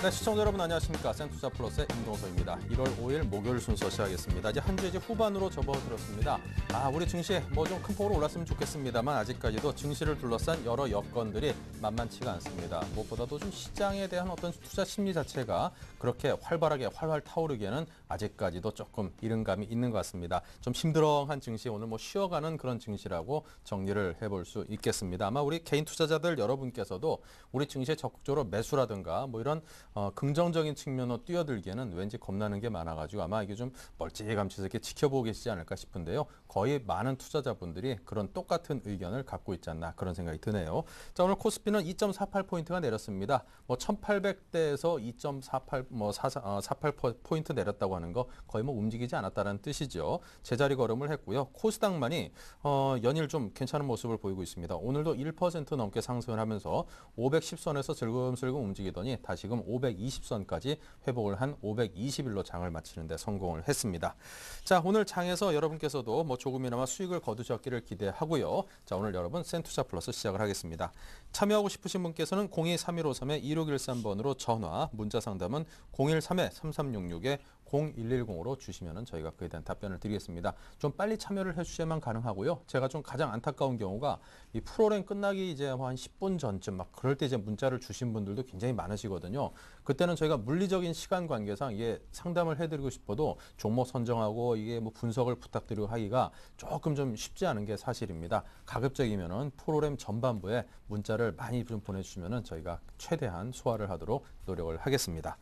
네, 시청자 여러분 안녕하십니까. 센투자 플러스의 임동서입니다. 1월 5일 목요일 순서 시작하겠습니다. 이제 한 주 후반으로 접어들었습니다. 우리 증시 뭐 좀 큰 폭으로 올랐으면 좋겠습니다만 아직까지도 증시를 둘러싼 여러 여건들이 만만치가 않습니다. 무엇보다도 좀 시장에 대한 어떤 투자 심리 자체가 그렇게 활발하게 활활 타오르기에는 아직까지도 조금 이른 감이 있는 것 같습니다. 좀 힘들어한 증시, 오늘 뭐 쉬어가는 그런 증시라고 정리를 해볼 수 있겠습니다. 아마 우리 개인 투자자들 여러분께서도 우리 증시에 적극적으로 매수라든가 뭐 이런 긍정적인 측면으로 뛰어들기에는 왠지 겁나는 게 많아가지고 아마 이게 좀 멀찌감치 이렇게 지켜보고 계시지 않을까 싶은데요. 거의 많은 투자자분들이 그런 똑같은 의견을 갖고 있지 않나 그런 생각이 드네요. 자, 오늘 코스피는 2.48포인트가 내렸습니다. 뭐 1800대에서 2.48, 48포인트 내렸다고 하는 거 거의 뭐 움직이지 않았다는 뜻이죠. 제자리 걸음을 했고요. 코스닥만이 연일 좀 괜찮은 모습을 보이고 있습니다. 오늘도 1% 넘게 상승을 하면서 510선에서 슬금슬금 움직이더니 다시금 520선까지 회복을 한 520일로 장을 마치는 데 성공을 했습니다. 자, 오늘 장에서 여러분께서도 뭐 조금이나마 수익을 거두셨기를 기대하고요. 자, 오늘 여러분 센투자 플러스 시작을 하겠습니다. 참여하고 싶으신 분께서는 023153-2613번으로 전화, 문자 상담은 013-3366-0110으로 주시면 저희가 그에 대한 답변을 드리겠습니다. 좀 빨리 참여를 해주셔야만 가능하고요. 제가 좀 가장 안타까운 경우가 이 프로그램 끝나기 이제 한 10분 전쯤 막 그럴 때 이제 문자를 주신 분들도 굉장히 많으시거든요. 그때는 저희가 물리적인 시간 관계상 이게 상담을 해드리고 싶어도 종목 선정하고 이게 뭐 분석을 부탁드리고 하기가 조금 좀 쉽지 않은 게 사실입니다. 가급적이면은 프로그램 전반부에 문자를 많이 좀 보내주시면은 저희가 최대한 소화를 하도록 노력을 하겠습니다.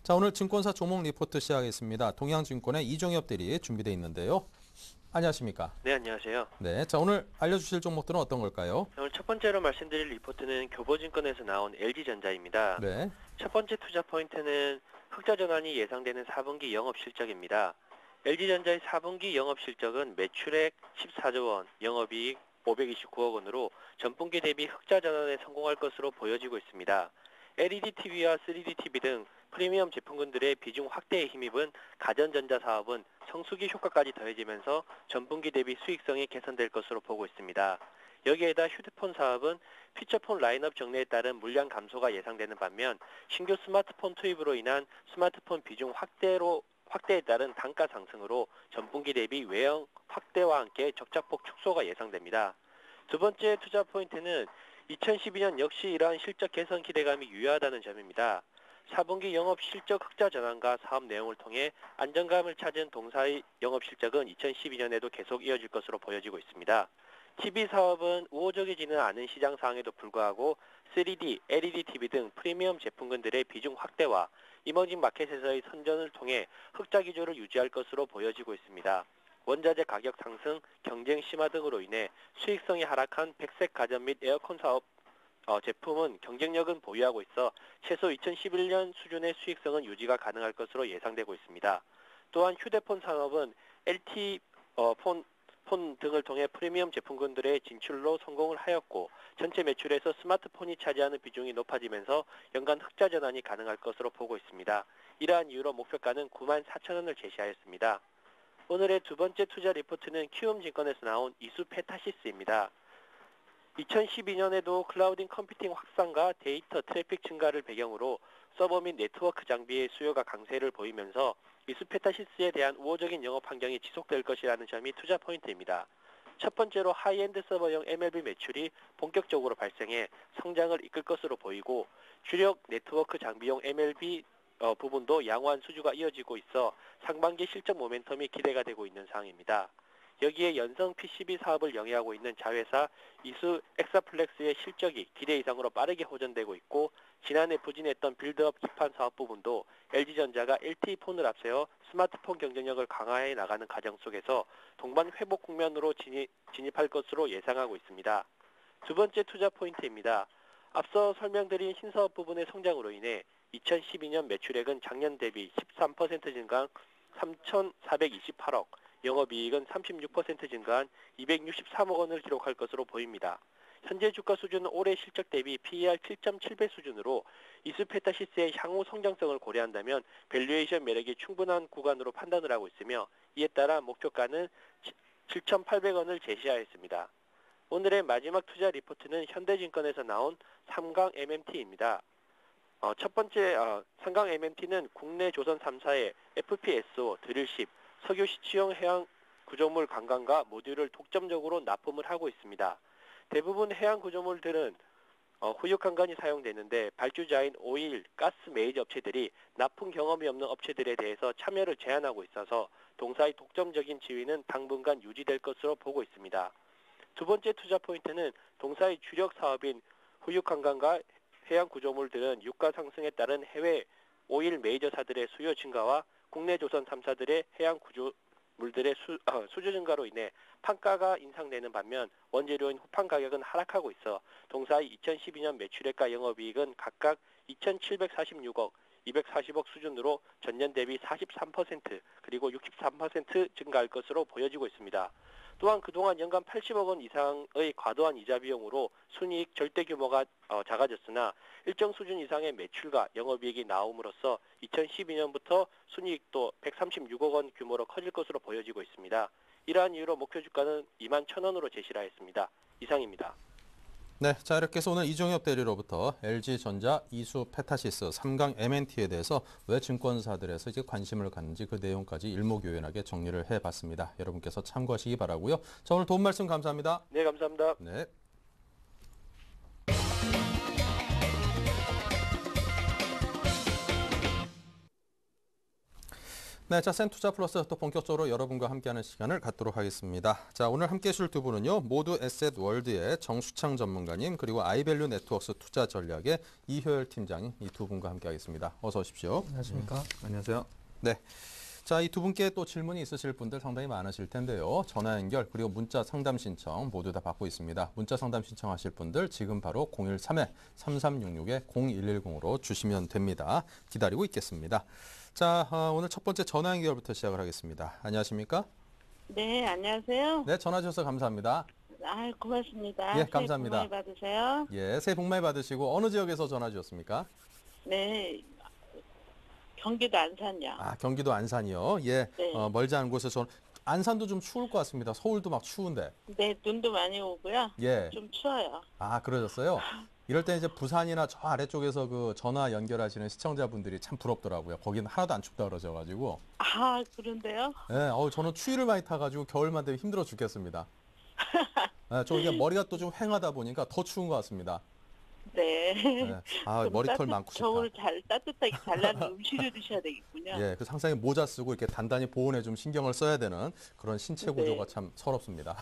자, 오늘 증권사 종목 리포트 시작하겠습니다. 동양증권의 이종엽 대리 준비되어 있는데요. 안녕하십니까? 네, 안녕하세요. 네, 자, 오늘 알려주실 종목들은 어떤 걸까요? 오늘 첫 번째로 말씀드릴 리포트는 교보증권에서 나온 LG전자입니다. 네, 첫 번째 투자 포인트는 흑자 전환이 예상되는 4분기 영업 실적입니다. LG전자의 4분기 영업 실적은 매출액 14조 원, 영업이익 529억 원으로 전분기 대비 흑자 전환에 성공할 것으로 보여지고 있습니다. LED TV와 3D TV 등 프리미엄 제품군들의 비중 확대에 힘입은 가전전자 사업은 성수기 효과까지 더해지면서 전분기 대비 수익성이 개선될 것으로 보고 있습니다. 여기에다 휴대폰 사업은 피처폰 라인업 정리에 따른 물량 감소가 예상되는 반면 신규 스마트폰 투입으로 인한 스마트폰 비중 확대에 따른 단가 상승으로 전분기 대비 외형 확대와 함께 적자폭 축소가 예상됩니다. 두 번째 투자 포인트는 2012년 역시 이러한 실적 개선 기대감이 유효하다는 점입니다. 4분기 영업 실적 흑자 전환과 사업 내용을 통해 안정감을 찾은 동사의 영업 실적은 2012년에도 계속 이어질 것으로 보여지고 있습니다. TV 사업은 우호적이지는 않은 시장 상황에도 불구하고 3D, LED TV 등 프리미엄 제품군들의 비중 확대와 이머징 마켓에서의 선전을 통해 흑자 기조를 유지할 것으로 보여지고 있습니다. 원자재 가격 상승, 경쟁 심화 등으로 인해 수익성이 하락한 백색 가전 및 에어컨 사업 제품은 경쟁력은 보유하고 있어 최소 2011년 수준의 수익성은 유지가 가능할 것으로 예상되고 있습니다. 또한 휴대폰 산업은 LT 폰 등을 통해 프리미엄 제품군들의 진출로 성공을 하였고 전체 매출에서 스마트폰이 차지하는 비중이 높아지면서 연간 흑자 전환이 가능할 것으로 보고 있습니다. 이러한 이유로 목표가는 94,000원을 제시하였습니다. 오늘의 두 번째 투자 리포트는 키움증권에서 나온 이수페타시스입니다. 2012년에도 클라우딩 컴퓨팅 확산과 데이터 트래픽 증가를 배경으로 서버 및 네트워크 장비의 수요가 강세를 보이면서 이수페타시스에 대한 우호적인 영업 환경이 지속될 것이라는 점이 투자 포인트입니다. 첫 번째로 하이엔드 서버용 MLB 매출이 본격적으로 발생해 성장을 이끌 것으로 보이고 주력 네트워크 장비용 MLB 부분도 양호한 수주가 이어지고 있어 상반기 실적 모멘텀이 기대가 되고 있는 상황입니다. 여기에 연성 PCB 사업을 영위하고 있는 자회사 이수 엑사플렉스의 실적이 기대 이상으로 빠르게 호전되고 있고 지난해 부진했던 빌드업 기판 사업 부분도 LG전자가 LTE폰을 앞세워 스마트폰 경쟁력을 강화해 나가는 과정 속에서 동반 회복 국면으로 진입할 것으로 예상하고 있습니다. 두 번째 투자 포인트입니다. 앞서 설명드린 신사업 부분의 성장으로 인해 2012년 매출액은 작년 대비 13% 증가한 3,428억, 영업이익은 36% 증가한 263억 원을 기록할 것으로 보입니다. 현재 주가 수준은 올해 실적 대비 PER 7.7배 수준으로 이수페타시스의 향후 성장성을 고려한다면 밸류에이션 매력이 충분한 구간으로 판단을 하고 있으며 이에 따라 목표가는 7,800원을 제시하였습니다. 오늘의 마지막 투자 리포트는 현대증권에서 나온 삼강 MMT입니다. 첫 번째 삼강 MMT는 국내 조선 3사의 FPSO, 드릴십, 석유 시추형 해양 구조물 관광과 모듈을 독점적으로 납품을 하고 있습니다. 대부분 해양 구조물들은 후유관광이 사용되는데 발주자인 오일, 가스 메이저 업체들이 납품 경험이 없는 업체들에 대해서 참여를 제한하고 있어서 동사의 독점적인 지위는 당분간 유지될 것으로 보고 있습니다. 두 번째 투자 포인트는 동사의 주력 사업인 후유관광과 해양 구조물들은 유가 상승에 따른 해외 오일 메이저사들의 수요 증가와 국내 조선 3사들의 해양 구조물들의 수주 증가로 인해 판가가 인상되는 반면 원재료인 후판 가격은 하락하고 있어 동사의 2012년 매출액과 영업이익은 각각 2,746억, 240억 수준으로 전년 대비 43% 그리고 63% 증가할 것으로 보여지고 있습니다. 또한 그동안 연간 80억 원 이상의 과도한 이자 비용으로 순이익 절대 규모가 작아졌으나 일정 수준 이상의 매출과 영업이익이 나옴으로써 2012년부터 순이익도 136억 원 규모로 커질 것으로 보여지고 있습니다. 이러한 이유로 목표 주가는 21,000원으로 제시를 하였습니다. 이상입니다. 네, 자 이렇게 해서 오늘 이종엽 대리로부터 LG전자, 이수 페타시스, 삼강 MNT에 대해서 왜 증권사들에서 이제 관심을 갖는지 그 내용까지 일목요연하게 정리를 해봤습니다. 여러분께서 참고하시기 바라고요. 자, 오늘 도움 말씀 감사합니다. 네, 감사합니다. 네. 네, 자, 센투자 플러스 또 본격적으로 여러분과 함께하는 시간을 갖도록 하겠습니다. 자, 오늘 함께해 주실 두 분은요, 모두 에셋 월드의 정수창 전문가님 그리고 아이밸류 네트워크스 투자 전략의 이효열 팀장님 이 두 분과 함께하겠습니다. 어서 오십시오. 안녕하십니까? 안녕하세요. 네. 자, 이 두 분께 또 질문이 있으실 분들 상당히 많으실 텐데요. 전화 연결 그리고 문자 상담 신청 모두 다 받고 있습니다. 문자 상담 신청하실 분들 지금 바로 013-3366-0110으로 주시면 됩니다. 기다리고 있겠습니다. 자, 오늘 첫 번째 전화 연결부터 시작을 하겠습니다. 안녕하십니까? 네, 안녕하세요. 네, 전화 주셔서 감사합니다. 아, 고맙습니다. 예, 감사합니다. 새해 복 많이 받으세요. 예, 새해 복 많이 받으시고 어느 지역에서 전화 주셨습니까? 네, 경기도 안산요. 아, 경기도 안산이요. 예, 네. 멀지 않은 곳에서 안산도 좀 추울 것 같습니다. 서울도 막 추운데. 네, 눈도 많이 오고요. 예. 좀 추워요. 아, 그러셨어요? 이럴 때 이제 부산이나 저 아래쪽에서 그 전화 연결하시는 시청자분들이 참 부럽더라고요. 거기는 하나도 안 춥다 그러셔가지고. 아, 그런데요? 예, 저는 추위를 많이 타가지고 겨울만 되면 힘들어 죽겠습니다. 예, 저 이게 머리가 또 좀 휑하다 보니까 더 추운 것 같습니다. 네. 예, 아, 좀 머리털 많고 싶다. 겨울 따뜻하게 잘 나는 음식을 드셔야 되겠군요. 예, 그 상상에 모자 쓰고 이렇게 단단히 보온에 좀 신경을 써야 되는 그런 신체 구조가 네. 참 서럽습니다.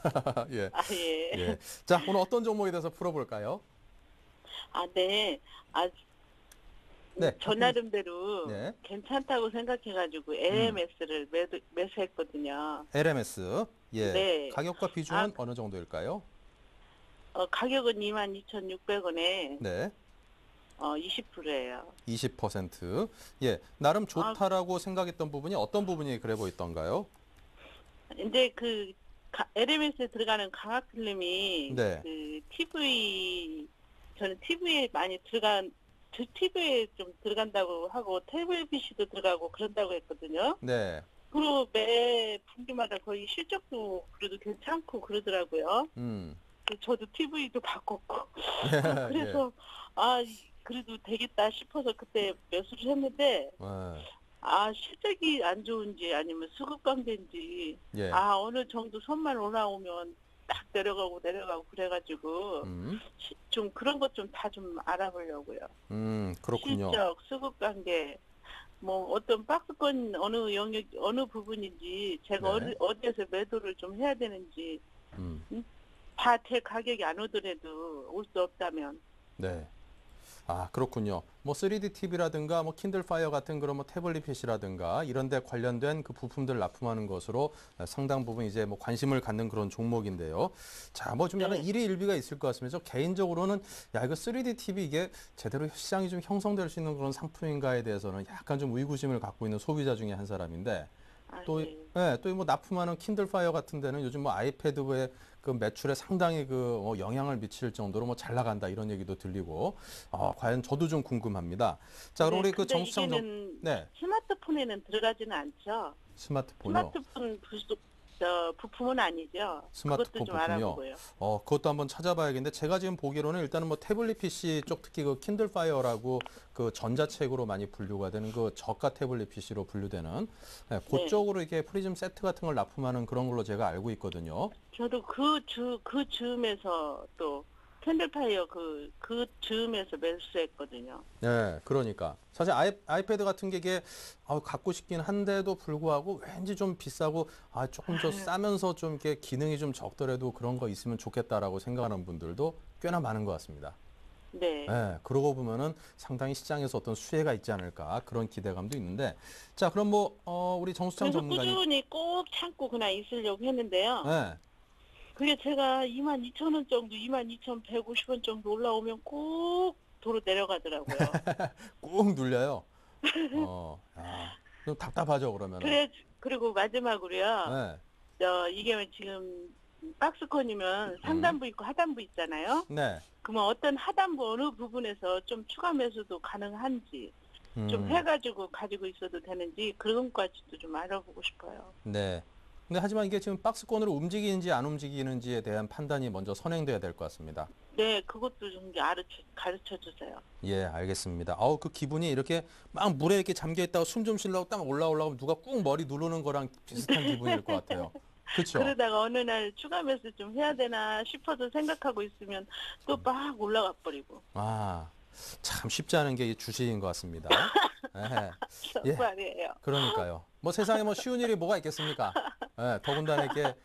예. 아, 예. 예. 자, 오늘 어떤 종목에 대해서 풀어볼까요? 아, 네. 아, 네. 저 나름대로 네. 괜찮다고 생각해가지고 AMS를 매수했거든요. LMS. 예. 네. 가격과 비중은 어느 정도일까요? 가격은 22,600원에 네. 20%예요. 20%. 예. 나름 좋다라고 생각했던 부분이 어떤 부분이 그래 보였던가요? 이제 그 LMS에 들어가는 강압 필름이 네. 그 저는 TV에 많이 TV에 좀 들어간다고 하고 태블릿 PC도 들어가고 그런다고 했거든요. 네. 그리고 매 분기마다 거의 실적도 그래도 괜찮고 그러더라고요. 저도 TV도 바꿨고 그래서 그래도 되겠다 싶어서 그때 매수를 했는데 실적이 안 좋은지 아니면 수급 관계인지 예. 어느 정도 선만 올라오면 딱 내려가고 그래가지고 좀 그런 것 좀 다 좀 알아보려고요. 그렇군요. 실적, 수급 관계, 뭐 어떤 박스권 어느 영역 어느 부분인지 제가 네. 어디에서 매도를 좀 해야 되는지 다 제 가격이 안 오더라도 올 수 없다면. 네. 아, 그렇군요. 뭐 3D TV라든가 뭐 킨들 파이어 같은 그런 뭐 태블릿 PC라든가 이런 데 관련된 그 부품들을 납품하는 것으로 상당 부분 이제 뭐 관심을 갖는 그런 종목인데요. 자, 뭐 좀 약간 일희일비가 있을 것 같습니다. 저 개인적으로는 이거 3D TV 이게 제대로 시장이 좀 형성될 수 있는 그런 상품인가에 대해서는 약간 좀 의구심을 갖고 있는 소비자 중에 한 사람인데 또 뭐 납품하는 킨들 파이어 같은 데는 요즘 뭐 아이패드의 그 매출에 상당히 영향을 미칠 정도로 뭐 잘 나간다 이런 얘기도 들리고 과연 저도 좀 궁금합니다. 자, 그럼 우리 그 정수창 스마트폰에는 들어가지는 않죠. 스마트폰이요? 스마트폰 저 부품은 아니죠. 스마트폰 그것도 좀 부품이요? 알아보고요. 그것도 한번 찾아봐야겠는데 제가 지금 보기로는 일단은 뭐 태블릿 PC 쪽 특히 그 킨들 파이어라고 그 전자책으로 많이 분류가 되는 그 저가 태블릿 PC로 분류되는 네, 네. 그쪽으로 이렇게 프리즘 세트 같은 걸 납품하는 그런 걸로 제가 알고 있거든요. 저도 그 즈음에서 또 캔들파이어 그 즈음에서 매수했거든요. 네, 그러니까 사실 아이패드 같은 게 이게 갖고 싶긴 한데도 불구하고 왠지 좀 비싸고 조금 더 싸면서 좀 이렇게 기능이 좀 적더라도 그런 거 있으면 좋겠다라고 생각하는 분들도 꽤나 많은 것 같습니다. 네. 네, 그러고 보면은 상당히 시장에서 어떤 수혜가 있지 않을까 그런 기대감도 있는데 자 그럼 뭐 우리 정수창 그래서 전문가님 꾸준히 꼭 참고 그냥 있으려고 했는데요. 네, 그게 제가 22,000원 정도, 22,150원 정도 올라오면 꼭 도로 내려가더라고요. 꾹 눌려요. 좀 답답하죠 그러면은. 그리고 마지막으로요. 네, 이게 지금 박스권이면 음. 상단부 있고 하단부 있잖아요. 네, 그러면 어떤 하단부 어느 부분에서 좀 추가 매수도 가능한지 좀 해가지고 가지고 있어도 되는지 그런 것까지도 좀 알아보고 싶어요. 네. 근데 하지만 이게 지금 박스권으로 움직이는지 안 움직이는지에 대한 판단이 먼저 선행돼야 될 것 같습니다. 네, 그것도 좀 가르쳐 주세요. 예, 알겠습니다. 그 기분이 이렇게 막 물에 이렇게 잠겨 있다가 숨 좀 쉬려고 딱 올라오려고 누가 꾹 머리 누르는 거랑 비슷한 기분일 것 같아요. 그렇죠? 그러다가 어느 날 추가 매수 좀 해야 되나 싶어서 생각하고 있으면 또 막 올라가 버리고. 참 쉽지 않은 게 이 주식인 것 같습니다. 예, 정말이에요. 그러니까요. 뭐 세상에 뭐 쉬운 일이 뭐가 있겠습니까? 더군다나 이렇게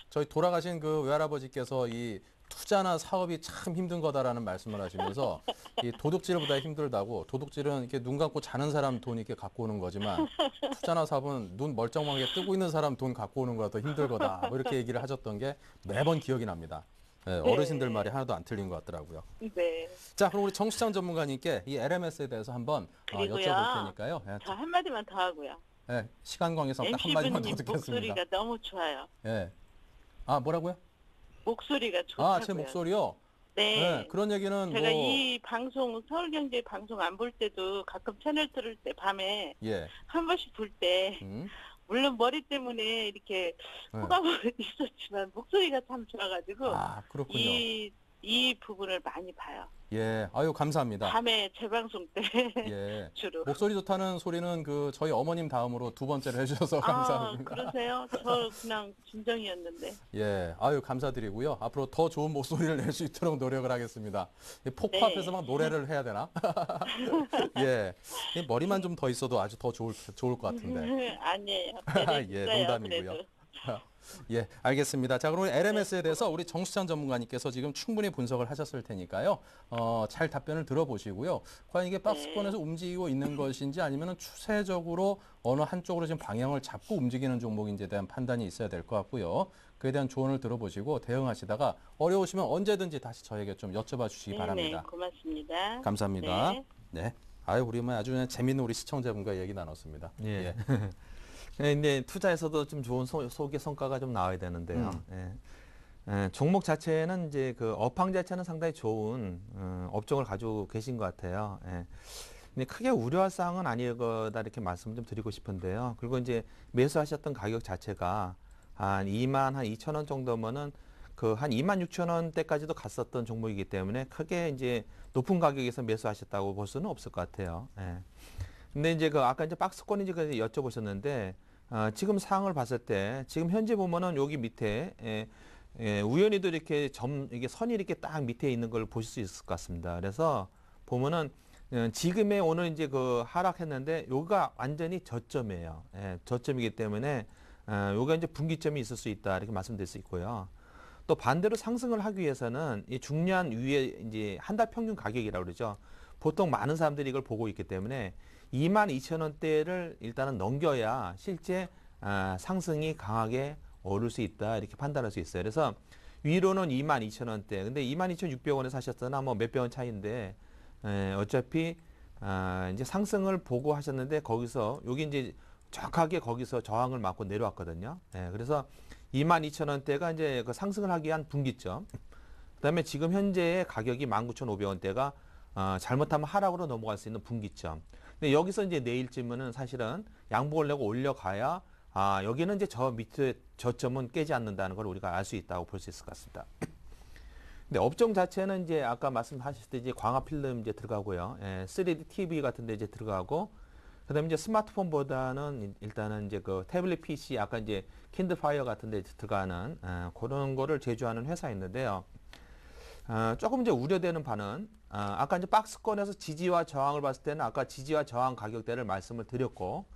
저희 돌아가신 그 외할아버지께서 이 투자나 사업이 참 힘든 거다라는 말씀을 하시면서 이 도둑질보다 힘들다고 도둑질은 이렇게 눈 감고 자는 사람 돈 이렇게 갖고 오는 거지만 투자나 사업은 눈 멀쩡하게 뜨고 있는 사람 돈 갖고 오는 거가 더 힘들 거다. 뭐 이렇게 얘기를 하셨던 게 매번 기억이 납니다. 어르신들 말이 하나도 안 틀린 것 같더라고요. 네. 자, 그럼 우리 정수창 전문가님께 이 LMS에 대해서 한번 그리고요. 여쭤볼 테니까요. 저 한마디만 더 하고요. 시간 관계상 딱 MC 한마디만 더 분님 듣겠습니다. 목소리가 너무 좋아요. 뭐라고요? 목소리가 좋다고요. 제 목소리요? 네. 그런 얘기는 제가 뭐, 이 방송 서울경제 방송 안 볼 때도 가끔 채널 틀을 때 밤에 예. 한 번씩 볼 때 물론 머리 때문에 이렇게 호감은 있었지만 목소리가 참 좋아가지고 그렇군요. 이 부분을 많이 봐요. 예, 감사합니다. 밤에 재방송 때 예. 주로. 목소리 좋다는 소리는 저희 어머님 다음으로 두 번째로 해주셔서 감사합니다. 그러세요? 저 그냥 진정이었는데. 예, 감사드리고요. 앞으로 더 좋은 목소리를 낼 수 있도록 노력을 하겠습니다. 폭포 네. 앞에서 막 노래를 해야 되나? 예, 이 머리만 좀 더 있어도 아주 더 좋을 것 같은데. 아니에요. 예, 농담이고요. 예, 알겠습니다. 자, 그럼 LMS에 대해서 우리 정수창 전문가님께서 지금 충분히 분석을 하셨을 테니까요. 잘 답변을 들어보시고요. 과연 이게 박스권에서 움직이고 있는 것인지 아니면 추세적으로 어느 한쪽으로 지금 방향을 잡고 움직이는 종목인지에 대한 판단이 있어야 될 것 같고요. 그에 대한 조언을 들어보시고 대응하시다가 어려우시면 언제든지 다시 저에게 좀 여쭤봐 주시기 바랍니다. 네, 고맙습니다. 감사합니다. 네. 우리 아주 그냥 재밌는 우리 시청자분과 얘기 나눴습니다. 예. 근데 투자에서도 좀 좋은 소개 성과가 좀 나와야 되는데요. 종목 자체는 이제 그 업황 자체는 상당히 좋은 업종을 가지고 계신 것 같아요. 근데 크게 우려할 사항은 아닐 거다 이렇게 말씀 좀 드리고 싶은데요. 그리고 이제 매수하셨던 가격 자체가 한 22,000원 정도면은 그 한 26,000원대까지도 갔었던 종목이기 때문에 크게 이제 높은 가격에서 매수하셨다고 볼 수는 없을 것 같아요. 근데 이제 아까 이제 박스권인지 여쭤보셨는데 지금 상황을 봤을 때 지금 현재 보면은 여기 밑에 우연히도 이렇게 이게 선이 이렇게 딱 밑에 있는 걸 보실 수 있을 것 같습니다. 그래서 보면은 지금의 오늘 이제 하락했는데 여기가 완전히 저점이에요. 저점이기 때문에 여기가 이제 분기점이 있을 수 있다 이렇게 말씀드릴 수 있고요. 또 반대로 상승을 하기 위해서는 이 중요한 위에 이제 한 달 평균 가격이라고 그러죠. 보통 많은 사람들이 이걸 보고 있기 때문에 22,000원대를 일단은 넘겨야 실제 상승이 강하게 오를 수 있다 이렇게 판단할 수 있어요. 그래서 위로는 22,000원대. 근데 22,600원에 사셨거나 뭐 몇백 원 차이인데 어차피 이제 상승을 보고 하셨는데 거기서 여기 이제 정확하게 거기서 저항을 맞고 내려왔거든요. 그래서 22,000원대가 이제 그 상승을 하기 위한 분기점. 그다음에 지금 현재의 가격이 19,500원대가 잘못하면 하락으로 넘어갈 수 있는 분기점. 근데 여기서 이제 내일쯤은 사실은 양복을 내고 올려가야 여기는 이제 저 밑에 저점은 깨지 않는다는 걸 우리가 알 수 있다고 볼 수 있을 것 같습니다. 근데 업종 자체는 이제 아까 말씀하셨을 때 광화 필름 이제 들어가고요. 3D TV 같은 데 이제 들어가고, 그다음에 이제 스마트폰보다는 일단은 이제 그 태블릿 PC, 아까 이제 킨들 파이어 같은 데 들어가는 그런 거를 제조하는 회사였는데요. 조금 이제 우려되는 바는 아까 이제 박스권에서 지지와 저항을 봤을 때는 아까 지지와 저항 가격대를 말씀을 드렸고,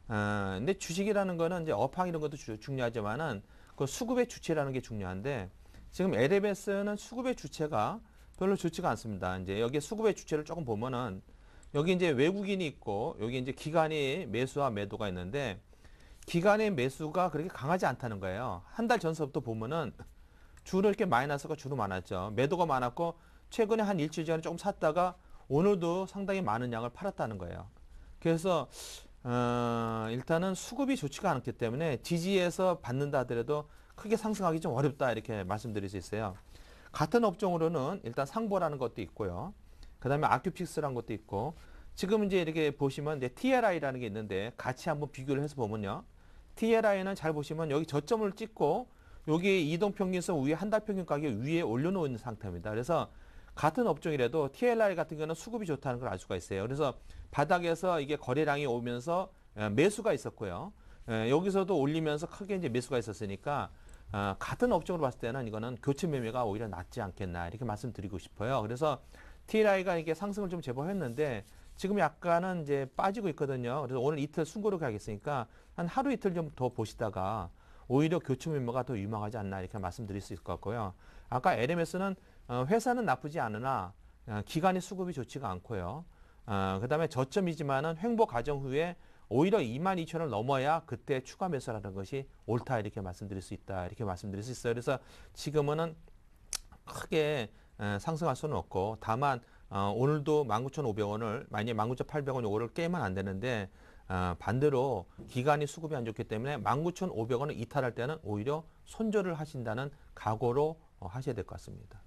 근데 주식이라는 거는 이제 업황 이런 것도 중요하지만은 그 수급의 주체라는 게 중요한데, 지금 LMS는 수급의 주체가 별로 좋지가 않습니다. 이제 여기 수급의 주체를 조금 보면은 여기 이제 외국인이 있고 여기 이제 기관의 매수와 매도가 있는데, 기관의 매수가 그렇게 강하지 않다는 거예요. 한 달 전서부터 보면은 주로 이렇게 마이너스가 주로 많았죠. 매도가 많았고 최근에 한 일주일 전에 조금 샀다가 오늘도 상당히 많은 양을 팔았다는 거예요. 그래서 일단은 수급이 좋지가 않기 때문에 지지에서 받는다 하더라도 크게 상승하기 좀 어렵다 이렇게 말씀드릴 수 있어요. 같은 업종으로는 일단 상보라는 것도 있고요. 그 다음에 아큐픽스라는 것도 있고, 지금 이제 이렇게 보시면 이제 TLI라는 게 있는데 같이 한번 비교를 해서 보면요. TLI는 잘 보시면 여기 저점을 찍고 여기 이동평균선 위에 한 달 평균 가격 위에 올려놓은 상태입니다. 그래서 같은 업종이라도 TLI 같은 경우는 수급이 좋다는 걸 알 수가 있어요. 그래서 바닥에서 이게 거래량이 오면서 매수가 있었고요. 여기서도 올리면서 크게 이제 매수가 있었으니까 같은 업종으로 봤을 때는 이거는 교체 매매가 오히려 낫지 않겠나 이렇게 말씀드리고 싶어요. 그래서 TLI가 이게 상승을 좀 제법 했는데 지금 약간은 이제 빠지고 있거든요. 그래서 오늘 이틀 순고로 가겠으니까 한 하루 이틀 좀 더 보시다가 오히려 교체 매매가 더 유망하지 않나 이렇게 말씀드릴 수 있을 것 같고요. 아까 LMS는 회사는 나쁘지 않으나 기간의 수급이 좋지가 않고요. 그 다음에 저점이지만은 횡보 과정 후에 오히려 22,000원을 넘어야 그때 추가 매수라는 것이 옳다 이렇게 말씀드릴 수 있다 이렇게 말씀드릴 수 있어요. 그래서 지금은 크게 상승할 수는 없고, 다만 오늘도 19,500원을 만약에 19,800원 요거를 깨면 안 되는데 반대로 기간이 수급이 안 좋기 때문에 19,500원을 이탈할 때는 오히려 손절을 하신다는 각오로 하셔야 될 것 같습니다.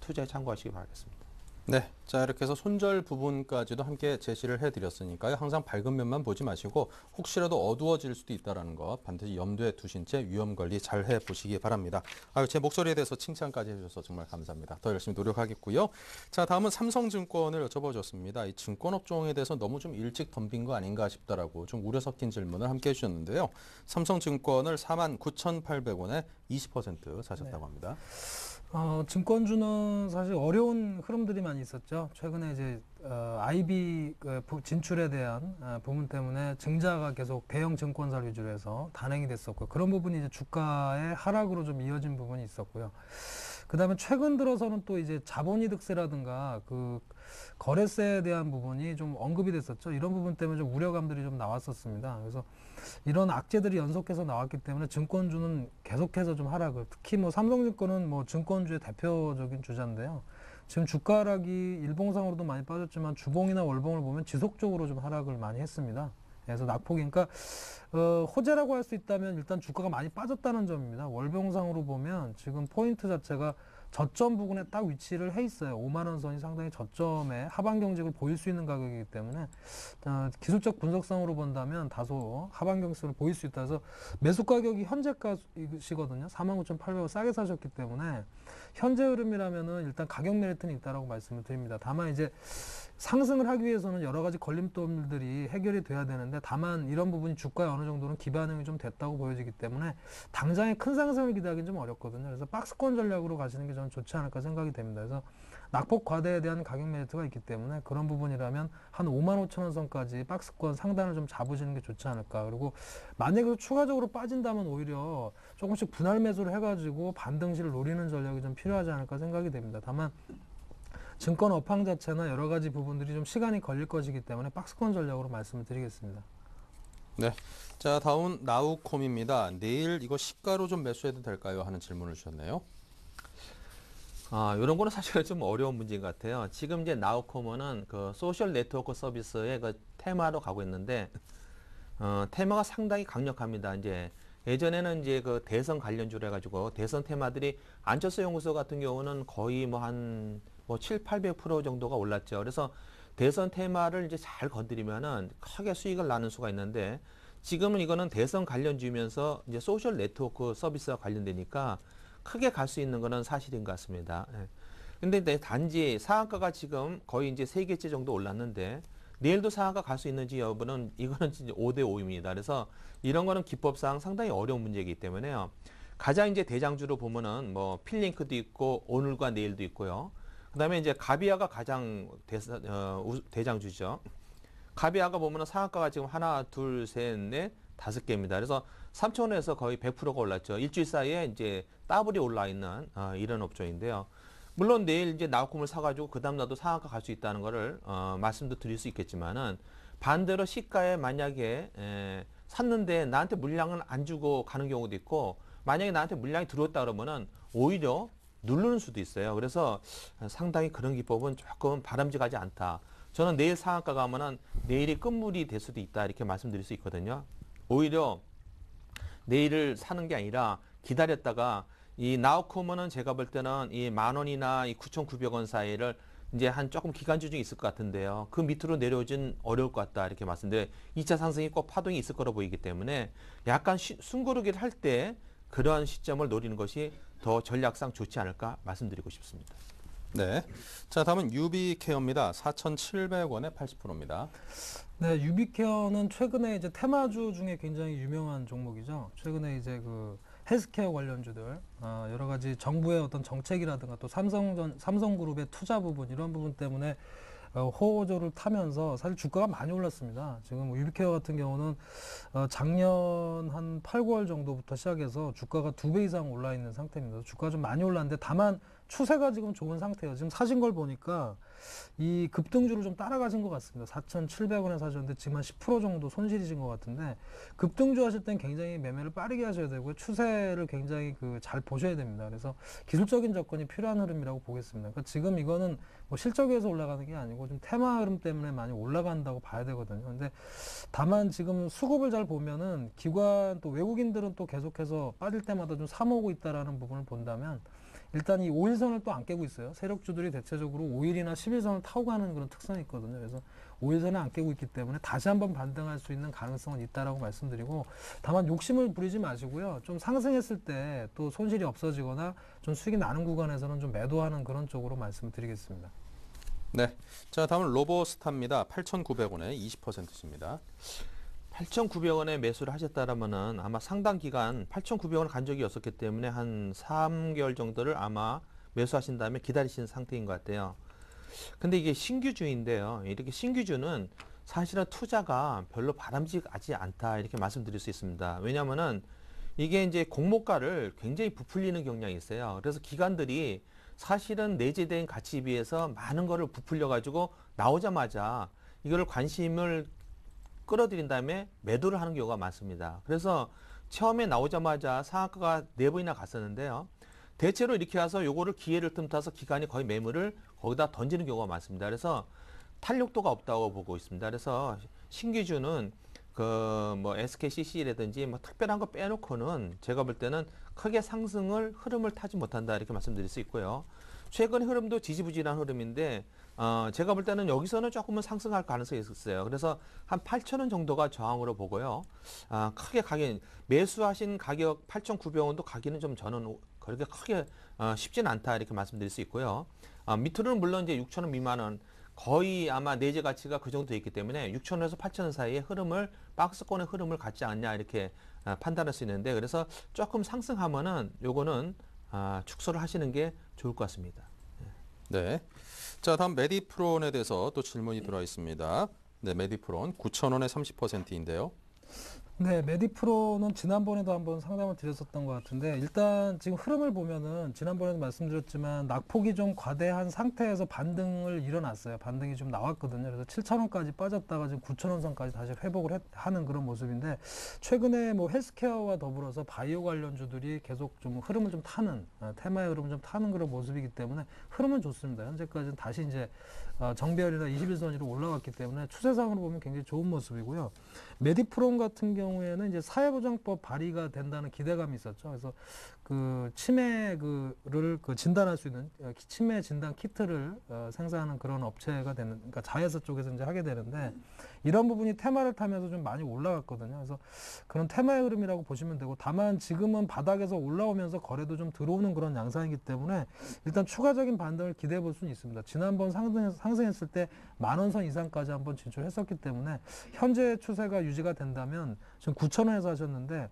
투자에 참고하시기 바라겠습니다. 네, 자 이렇게 해서 손절 부분까지도 함께 제시를 해드렸으니까요. 항상 밝은 면만 보지 마시고 혹시라도 어두워질 수도 있다는 거 반드시 염두에 두신 채 위험 관리 잘 해보시기 바랍니다. 제 목소리에 대해서 칭찬까지 해주셔서 정말 감사합니다. 더 열심히 노력하겠고요. 자, 다음은 삼성증권을 여쭤봐줬습니다. 이 증권업종에 대해서 너무 좀 일찍 덤빈 거 아닌가 싶다라고 좀 우려 섞인 질문을 함께 해주셨는데요. 삼성증권을 49,800원에 20% 사셨다고 합니다. 증권주는 사실 어려운 흐름들이 많이 있었죠. 최근에 이제 IB 진출에 대한 부분 때문에 증자가 계속 대형 증권사 위주로 해서 단행이 됐었고, 그런 부분이 이제 주가의 하락으로 좀 이어진 부분이 있었고요. 그 다음에 최근 들어서는 또 이제 자본이득세라든가 그 거래세에 대한 부분이 좀 언급이 됐었죠. 이런 부분 때문에 좀 우려감들이 좀 나왔었습니다. 그래서 이런 악재들이 연속해서 나왔기 때문에 증권주는 계속해서 좀 하락을, 특히 뭐 삼성증권은 뭐 증권주의 대표적인 주자인데요. 지금 주가 하락이 일봉상으로도 많이 빠졌지만 주봉이나 월봉을 보면 지속적으로 좀 하락을 많이 했습니다. 그래서 낙폭이, 그러니까 호재라고 할 수 있다면 일단 주가가 많이 빠졌다는 점입니다. 월봉상으로 보면 지금 포인트 자체가 저점 부근에 딱 위치를 해 있어요. 5만 원 선이 상당히 저점에 하방 경직을 보일 수 있는 가격이기 때문에 기술적 분석상으로 본다면 다소 하방 경직을 보일 수 있다 해서 매수 가격이 현재가시거든요. 49,800원 싸게 사셨기 때문에 현재 흐름이라면은 일단 가격 메리트는 있다라고 말씀을 드립니다. 다만 이제 상승을 하기 위해서는 여러 가지 걸림돌들이 해결이 돼야 되는데, 다만 이런 부분이 주가에 어느 정도는 기반응이 좀 됐다고 보여지기 때문에 당장의 큰 상승을 기대하기는 좀 어렵거든요. 그래서 박스권 전략으로 가시는 게 저는 좋지 않을까 생각이 됩니다. 그래서 낙폭 과대에 대한 가격 메리트가 있기 때문에 그런 부분이라면 한 55,000원 선까지 박스권 상단을 좀 잡으시는 게 좋지 않을까. 그리고 만약에 추가적으로 빠진다면 오히려 조금씩 분할 매수를 해가지고 반등실을 노리는 전략이 좀 필요하지 않을까 생각이 됩니다. 다만 증권 업황 자체나 여러 가지 부분들이 좀 시간이 걸릴 것이기 때문에 박스권 전략으로 말씀을 드리겠습니다. 네, 자 다음 나우콤입니다. 내일 이거 시가로 좀 매수해도 될까요? 하는 질문을 주셨네요. 이런 거는 사실 좀 어려운 문제인 것 같아요. 지금 이제 나우코모는 그 소셜 네트워크 서비스의 그 테마로 가고 있는데, 테마가 상당히 강력합니다. 이제 예전에는 이제 그 대선 관련주로 해가지고 대선 테마들이 안철수 연구소 같은 경우는 거의 뭐 한 7, 800% 정도가 올랐죠. 그래서 대선 테마를 이제 잘 건드리면은 크게 수익을 나는 수가 있는데, 지금은 이거는 대선 관련주면서 이제 소셜 네트워크 서비스와 관련되니까 크게 갈 수 있는 거는 사실인 것 같습니다. 예. 근데 단지 상한가가 지금 거의 이제 3개째 정도 올랐는데 내일도 상한가 갈 수 있는지 여부는 이거는 진짜 5대 5입니다. 그래서 이런 거는 기법상 상당히 어려운 문제이기 때문에요. 가장 이제 대장주로 보면은 뭐 필링크도 있고 오늘과 내일도 있고요. 그다음에 이제 가비아가 가장 대장주죠. 가비아가 보면은 상한가가 지금 하나, 둘, 셋, 넷, 5개입니다. 그래서 3,000원에서 거의 100%가 올랐죠. 일주일 사이에 이제 더블이 올라 있는 이런 업종인데요. 물론 내일 이제 나우콤을 사가지고 그 다음 날도 상한가 갈 수 있다는 거를 말씀도 드릴 수 있겠지만은 반대로 시가에 만약에 샀는데 나한테 물량을 안 주고 가는 경우도 있고 만약에 나한테 물량이 들어왔다 그러면은 오히려 누르는 수도 있어요. 그래서 상당히 그런 기법은 조금 바람직하지 않다. 저는 내일 상한가 가면은 내일이 끝물이 될 수도 있다 이렇게 말씀드릴 수 있거든요. 오히려 내일을 사는 게 아니라 기다렸다가 이 나우코모는 제가 볼 때는 이 10,000원이나 이 9,900원 사이를 이제 한 조금 기간주 중에 있을 것 같은데요. 그 밑으로 내려오진 어려울 것 같다 이렇게 말씀드려요. 2차 상승이 꼭 파동이 있을 거로 보이기 때문에 약간 숨고르기를 할 때 그러한 시점을 노리는 것이 더 전략상 좋지 않을까 말씀드리고 싶습니다. 네. 자, 다음은 유비케어입니다. 4,700원에 80%입니다. 네, 유비케어는 최근에 이제 테마주 중에 굉장히 유명한 종목이죠. 최근에 이제 그 헬스케어 관련주들, 여러 가지 정부의 어떤 정책이라든가 또 삼성그룹의 투자 부분 이런 부분 때문에 호조를 타면서 사실 주가가 많이 올랐습니다. 지금 뭐 유비케어 같은 경우는 작년 한 8, 9월 정도부터 시작해서 주가가 2배 이상 올라 있는 상태입니다. 주가가 좀 많이 올랐는데 다만 추세가 지금 좋은 상태예요. 지금 사신 걸 보니까 이 급등주를 좀 따라가신 것 같습니다. 4,700원에 사셨는데 지금 한 10% 정도 손실이신 것 같은데 급등주 하실 땐 굉장히 매매를 빠르게 하셔야 되고요. 추세를 굉장히 잘 보셔야 됩니다. 그래서 기술적인 접근이 필요한 흐름이라고 보겠습니다. 그러니까 지금 이거는 뭐 실적에서 올라가는 게 아니고 좀 테마 흐름 때문에 많이 올라간다고 봐야 되거든요. 근데 다만 지금 수급을 잘 보면은 기관 또 외국인들은 또 계속해서 빠질 때마다 좀 사모으고 있다라는 부분을 본다면 일단 이 5일선을 또 안 깨고 있어요. 세력주들이 대체적으로 5일이나 10일선을 타고 가는 그런 특성이 있거든요. 그래서 5일선을 안 깨고 있기 때문에 다시 한번 반등할 수 있는 가능성은 있다라고 말씀드리고 다만 욕심을 부리지 마시고요. 좀 상승했을 때 또 손실이 없어지거나 좀 수익이 나는 구간에서는 좀 매도하는 그런 쪽으로 말씀을 드리겠습니다. 네. 자, 다음은 로보스타입니다. 8,900원에 20%입니다. 8,900원에 매수를 하셨다라면은 아마 상당 기간 8,900원을 간 적이 없었기 때문에 한 3개월 정도를 아마 매수하신 다음에 기다리시는 상태인 것 같아요. 근데 이게 신규주인데요. 이렇게 신규주는 사실은 투자가 별로 바람직하지 않다 이렇게 말씀드릴 수 있습니다. 왜냐하면은 이게 이제 공모가를 굉장히 부풀리는 경향이 있어요. 그래서 기관들이 사실은 내재된 가치에 비해서 많은 거를 부풀려 가지고 나오자마자 이거를 관심을 끌어들인 다음에 매도를 하는 경우가 많습니다. 그래서 처음에 나오자마자 상한가가 4번이나 갔었는데요. 대체로 이렇게 와서 요거를 기회를 틈타서 기관이 거의 매물을 거기다 던지는 경우가 많습니다. 그래서 탄력도가 없다고 보고 있습니다. 그래서 신규주는 그 뭐 SKCC라든지 뭐 특별한 거 빼놓고는 제가 볼 때는 크게 상승을 흐름을 타지 못한다 이렇게 말씀드릴 수 있고요. 최근 흐름도 지지부진한 흐름인데 제가 볼 때는 여기서는 조금은 상승할 가능성이 있었어요. 그래서 한 8,000원 정도가 저항으로 보고요. 크게 가긴 매수하신 가격 8,900원도 가기는 좀 저는 그렇게 크게 쉽지는 않다 이렇게 말씀드릴 수 있고요. 밑으로는 물론 이제 6,000원 미만은 거의 아마 내재 가치가 그 정도 있기 때문에 6,000원에서 8,000원 사이의 흐름을 박스권의 흐름을 갖지 않냐 이렇게 판단할 수 있는데 그래서 조금 상승하면은 요거는 축소를 하시는 게 좋을 것 같습니다. 네. 자, 다음 메디프론에 대해서 또 질문이 들어와 있습니다. 네, 메디프론 9,000원에 30%인데요. 네, 메디프로는 지난번에도 한번 상담을 드렸었던 것 같은데 일단 지금 흐름을 보면은 지난번에도 말씀드렸지만 낙폭이 좀 과대한 상태에서 반등을 일어났어요. 반등이 좀 나왔거든요. 그래서 7,000원까지 빠졌다가 지금 9,000원 선까지 다시 회복을 하는 그런 모습인데 최근에 뭐 헬스케어와 더불어서 바이오 관련주들이 계속 좀 흐름을 좀 타는 테마의 흐름을 좀 타는 그런 모습이기 때문에 흐름은 좋습니다. 현재까지는 다시 이제 정배열이나 21선으로 올라왔기 때문에 추세상으로 보면 굉장히 좋은 모습이고요. 메디프론 같은 경우에는 이제 사회보장법 발의가 된다는 기대감이 있었죠. 그래서 그 치매를 진단할 수 있는 치매 진단 키트를 생산하는 그런 업체가 되는, 그러니까 자회사 쪽에서 이제 하게 되는데, 이런 부분이 테마를 타면서 좀 많이 올라갔거든요. 그래서 그런 테마의 흐름이라고 보시면 되고, 다만 지금은 바닥에서 올라오면서 거래도 좀 들어오는 그런 양상이기 때문에 일단 추가적인 반등을 기대해 볼 수는 있습니다. 지난번 상승했을 때 10,000원 선 이상까지 한번 진출했었기 때문에 현재 추세가 유지가 된다면, 지금 9,000원에서 하셨는데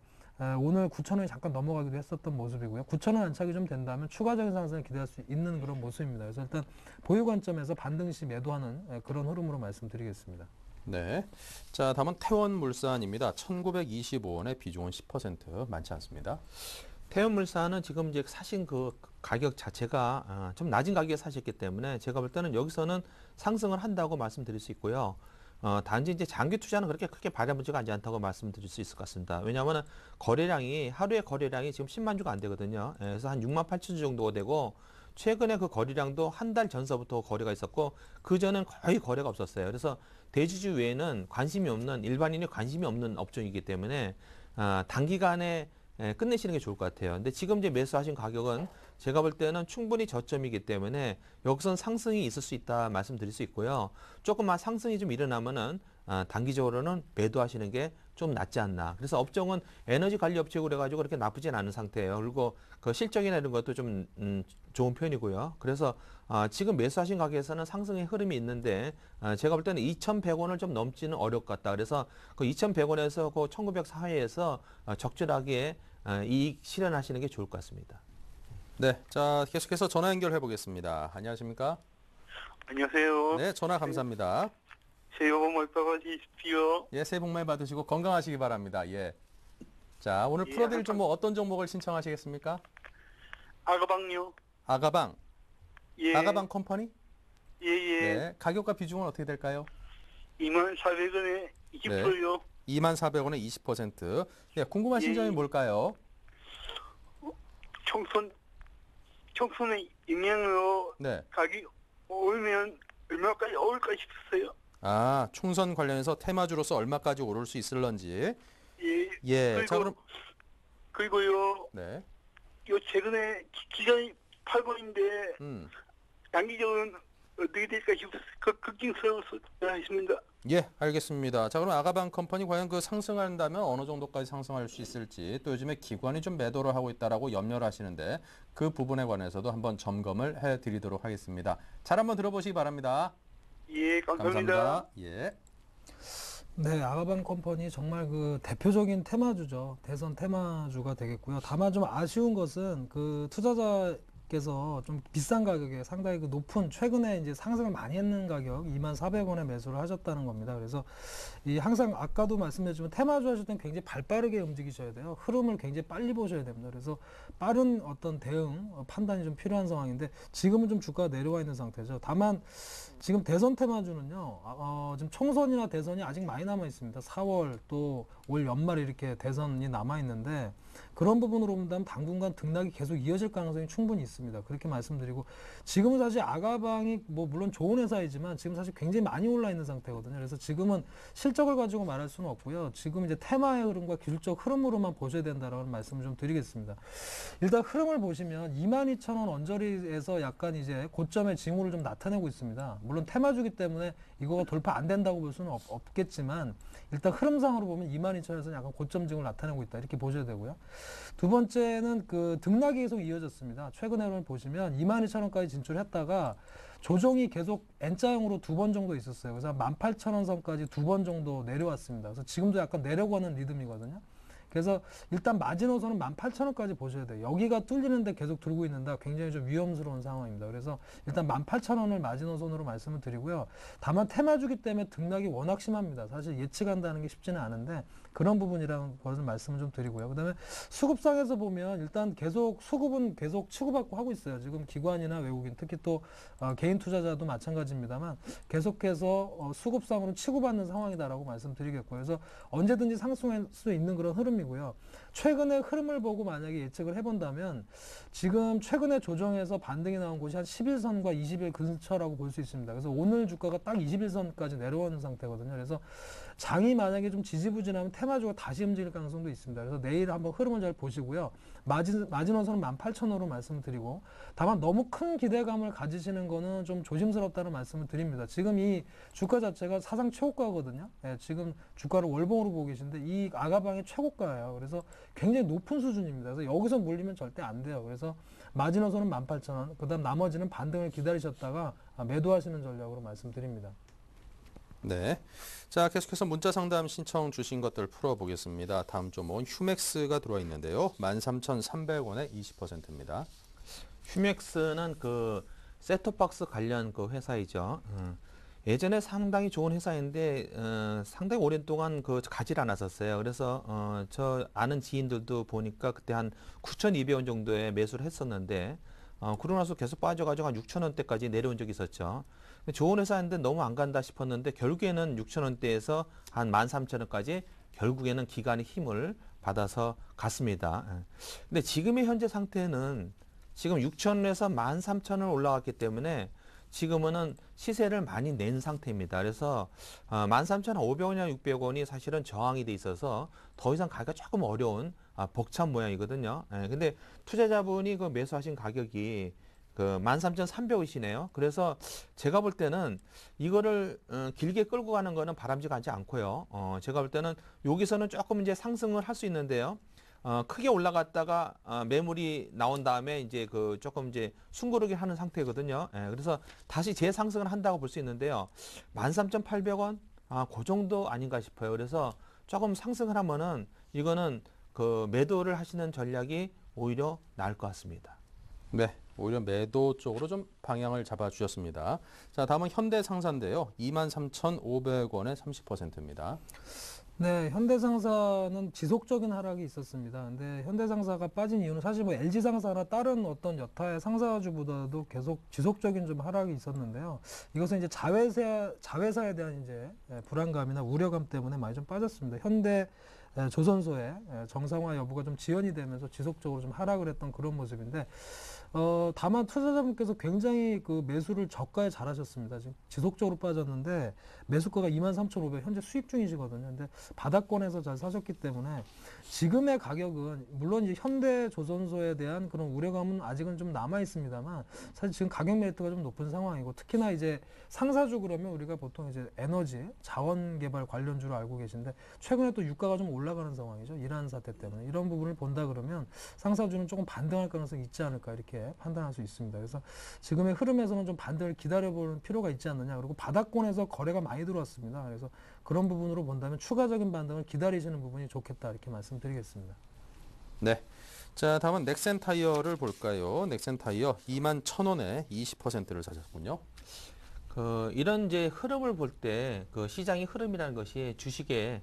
오늘 9,000원이 잠깐 넘어가기도 했었던 모습이고요. 9,000원 안착이 좀 된다면 추가적인 상승을 기대할 수 있는 그런 모습입니다. 그래서 일단 보유 관점에서 반등 시 매도하는 그런 흐름으로 말씀드리겠습니다. 네. 자, 다음은 태원물산입니다. 1,925원에 비중은 10%, 많지 않습니다. 태연물산은 지금 이제 사신 그 가격 자체가 좀 낮은 가격에 사셨기 때문에 제가 볼 때는 여기서는 상승을 한다고 말씀드릴 수 있고요. 단지 이제 장기 투자는 그렇게 크게 바라보지가 않다고 말씀드릴 수 있을 것 같습니다. 왜냐하면 하루의 거래량이 지금 10만 주가 안 되거든요. 그래서 한 6만 8천 주 정도가 되고, 최근에 그 거래량도 한 달 전서부터 거래가 있었고, 그전엔 거의 거래가 없었어요. 그래서 대주주 외에는 일반인이 관심이 없는 업종이기 때문에 단기간에 끝내시는 게 좋을 것 같아요. 근데 지금 이제 매수하신 가격은 제가 볼 때는 충분히 저점이기 때문에 여기선 상승이 있을 수 있다 말씀드릴 수 있고요. 조금만 상승이 좀 일어나면은 단기적으로는 매도하시는 게 좀 낫지 않나. 그래서 업종은 에너지 관리 업체고 그래가지고 그렇게 나쁘진 않은 상태예요. 그리고 그 실적이나 이런 것도 좀 좋은 편이고요. 그래서 지금 매수하신 가격에서는 상승의 흐름이 있는데 제가 볼 때는 2,100원을 좀 넘지는 어려울 것 같다. 그래서 그 2,100원에서 그 1,900 사이에서 적절하게 이익 실현하시는 게 좋을 것 같습니다. 네. 자, 계속해서 전화 연결해 보겠습니다. 안녕하십니까? 안녕하세요. 네, 전화 감사합니다. 새해 복 많이 받으십시오. 예, 새해 복 많이 받으시고 건강하시기 바랍니다. 예. 자, 오늘 예, 풀어드릴 종목 어떤 종목을 신청하시겠습니까? 아가방요. 아가방. 예. 아가방 컴퍼니? 예예. 네. 가격과 비중은 어떻게 될까요? 24,000원에 20%요. 24,000원에 20%. 예, 궁금하신 예. 점이 뭘까요? 청순의 영향으로 네. 가격이 오르면 얼마까지 오를까 싶었어요. 아, 총선 관련해서 테마주로서 얼마까지 오를 수 있을런지. 예. 예. 자, 그럼 그리고요. 네. 요 최근에 기간이 8번인데 단기적으로는 어떻게 될까 싶어서 걱정스러워서 전화했습니다. 예, 알겠습니다. 자, 그럼 아가방 컴퍼니 과연 그 상승한다면 어느 정도까지 상승할 수 있을지, 또 요즘에 기관이 좀 매도를 하고 있다라고 염려를 하시는데 그 부분에 관해서도 한번 점검을 해드리도록 하겠습니다. 잘 한번 들어보시기 바랍니다. 예, 감사합니다. 감사합니다. 예. 네, 아가방 컴퍼니 정말 그 대표적인 테마주죠. 대선 테마주가 되겠고요. 다만 좀 아쉬운 것은 그 투자자께서 좀 비싼 가격에 상당히 그 높은, 최근에 이제 상승을 많이 했는 가격 24,000원에 매수를 하셨다는 겁니다. 그래서 이 항상 아까도 말씀드렸지만 테마주 하실 때는 굉장히 발빠르게 움직이셔야 돼요. 흐름을 굉장히 빨리 보셔야 됩니다. 그래서 빠른 어떤 대응, 판단이 좀 필요한 상황인데 지금은 좀 주가가 내려와 있는 상태죠. 다만 지금 대선 테마주는요, 지금 총선이나 대선이 아직 많이 남아 있습니다. 4월 또 올 연말 이렇게 대선이 남아 있는데 그런 부분으로 본다면 당분간 등락이 계속 이어질 가능성이 충분히 있습니다. 그렇게 말씀드리고, 지금은 사실 아가방이 뭐 물론 좋은 회사이지만 지금 사실 굉장히 많이 올라 있는 상태거든요. 그래서 지금은 실적을 가지고 말할 수는 없고요. 지금 이제 테마의 흐름과 기술적 흐름으로만 보셔야 된다라는 말씀을 좀 드리겠습니다. 일단 흐름을 보시면 22,000원 언저리에서 약간 이제 고점의 징후를 좀 나타내고 있습니다. 물론 테마주기 때문에 이거가 돌파 안 된다고 볼 수는 없겠지만 일단 흐름상으로 보면 22,000원에서 약간 고점 징후를 나타내고 있다, 이렇게 보셔야 되고요. 두 번째는 그 등락이 계속 이어졌습니다. 최근에 보시면 22,000원까지 진출했다가 조정이 계속 N자형으로 2번 정도 있었어요. 그래서 18,000원 선까지 2번 정도 내려왔습니다. 그래서 지금도 약간 내려가는 리듬이거든요. 그래서 일단 마지노선은 18,000원까지 보셔야 돼요. 여기가 뚫리는데 계속 들고 있는다, 굉장히 좀 위험스러운 상황입니다. 그래서 일단 18,000원을 마지노선으로 말씀을 드리고요. 다만 테마주기 때문에 등락이 워낙 심합니다. 사실 예측한다는 게 쉽지는 않은데 그런 부분이라는 것을 말씀을 좀 드리고요. 그다음에 수급상에서 보면 일단 계속 수급은 계속 치고받고 하고 있어요. 지금 기관이나 외국인, 특히 또 개인 투자자도 마찬가지입니다만 계속해서 수급상으로 치고받는 상황이다라고 말씀드리겠고요. 그래서 언제든지 상승할 수 있는 그런 흐름이고요. 최근의 흐름을 보고 만약에 예측을 해본다면 지금 최근에 조정해서 반등이 나온 곳이 한 11선과 20일 근처라고 볼 수 있습니다. 그래서 오늘 주가가 딱 21선까지 내려오는 상태거든요. 그래서 장이 만약에 좀 지지부진하면 테마주가 다시 움직일 가능성도 있습니다. 그래서 내일 한번 흐름을 잘 보시고요. 마지노선은 18,000원으로 말씀을 드리고, 다만 너무 큰 기대감을 가지시는 거는 좀 조심스럽다는 말씀을 드립니다. 지금 이 주가 자체가 사상 최고가거든요. 예, 지금 주가를 월봉으로 보고 계신데 이 아가방의 최고가예요. 그래서 굉장히 높은 수준입니다. 그래서 여기서 물리면 절대 안 돼요. 그래서 마지노선은 18,000원, 그다음 나머지는 반등을 기다리셨다가 매도하시는 전략으로 말씀드립니다. 네. 자, 계속해서 문자 상담 신청 주신 것들 풀어보겠습니다. 다음 종목은 휴맥스가 들어와 있는데요. 13,300원에 20%입니다. 휴맥스는 그 셋톱박스 관련 그 회사이죠. 예전에 상당히 좋은 회사인데 상당히 오랫동안 그 가지를 않았었어요. 그래서 저 아는 지인들도 보니까 그때 한 9,200원 정도에 매수를 했었는데 그러고 나서 계속 빠져가지고 한 6,000원대까지 내려온 적이 있었죠. 좋은 회사인데 너무 안 간다 싶었는데 결국에는 6,000원대에서 한 13,000원까지 결국에는 기관의 힘을 받아서 갔습니다. 근데 지금의 현재 상태는 지금 6,000원에서 13,000원 올라갔기 때문에 지금은 시세를 많이 낸 상태입니다. 그래서 13,500원이나 600원이 사실은 저항이 돼 있어서 더 이상 가기가 조금 어려운 벅찬 모양이거든요. 근데 투자자분이 그 매수하신 가격이 그 13,300원이시네요. 그래서 제가 볼 때는 이거를 길게 끌고 가는 거는 바람직하지 않고요. 제가 볼 때는 여기서는 조금 이제 상승을 할 수 있는데요. 크게 올라갔다가 매물이 나온 다음에 이제 그 조금 이제 숨고르기 하는 상태거든요. 그래서 다시 재상승을 한다고 볼 수 있는데요. 13,800원 그 정도 아닌가 싶어요. 그래서 조금 상승을 하면은 이거는 그 매도를 하시는 전략이 오히려 나을 것 같습니다. 네. 오히려 매도 쪽으로 좀 방향을 잡아주셨습니다. 자, 다음은 현대상사인데요. 23,500원에 30%입니다. 네, 현대상사는 지속적인 하락이 있었습니다. 근데 현대상사가 빠진 이유는 사실 뭐 LG상사나 다른 어떤 여타의 상사주보다도 계속 지속적인 좀 하락이 있었는데요. 이것은 이제 자회사에 대한 이제 불안감이나 우려감 때문에 많이 좀 빠졌습니다. 현대 조선소의 정상화 여부가 좀 지연이 되면서 지속적으로 좀 하락을 했던 그런 모습인데, 다만 투자자분께서 굉장히 그 매수를 저가에 잘하셨습니다. 지금 지속적으로 빠졌는데 매수가가 23,500 현재 수익 중이시거든요. 근데 바닥권에서 잘 사셨기 때문에 지금의 가격은 물론 이제 현대조선소에 대한 그런 우려감은 아직은 좀 남아 있습니다만 사실 지금 가격 메리트가 좀 높은 상황이고, 특히나 이제 상사주 그러면 우리가 보통 이제 에너지, 자원개발 관련주로 알고 계신데 최근에 또 유가가 좀 올라가는 상황이죠. 이란 사태 때문에. 이런 부분을 본다 그러면 상사주는 조금 반등할 가능성이 있지 않을까 이렇게 판단할 수 있습니다. 그래서 지금의 흐름에서는 좀 반등을 기다려보는 필요가 있지 않느냐. 그리고 바닥권에서 거래가 많이 들어왔습니다. 그래서 그런 부분으로 본다면 추가적인 반등을 기다리시는 부분이 좋겠다 이렇게 말씀드리겠습니다. 네. 자, 다음은 넥센타이어를 볼까요? 넥센타이어 21,000원에 20%를 사셨군요. 그 이런 이제 흐름을 볼 때 그 시장의 흐름이라는 것이 주식에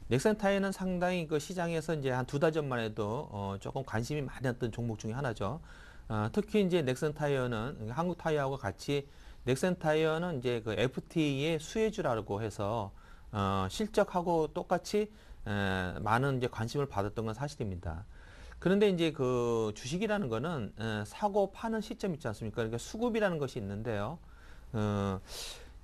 넥센타이어는 상당히 그 시장에서 이제 한 2달 전만 해도 조금 관심이 많았던 종목 중에 하나죠. 특히 이제 넥센타이어는 한국 타이어하고 같이 넥센타이어는 이제 그 FTA의 수혜주라고 해서 실적하고 똑같이 많은 이제 관심을 받았던 건 사실입니다. 그런데 이제 그 주식이라는 거는 사고 파는 시점 있지 않습니까? 그러니까 수급이라는 것이 있는데요.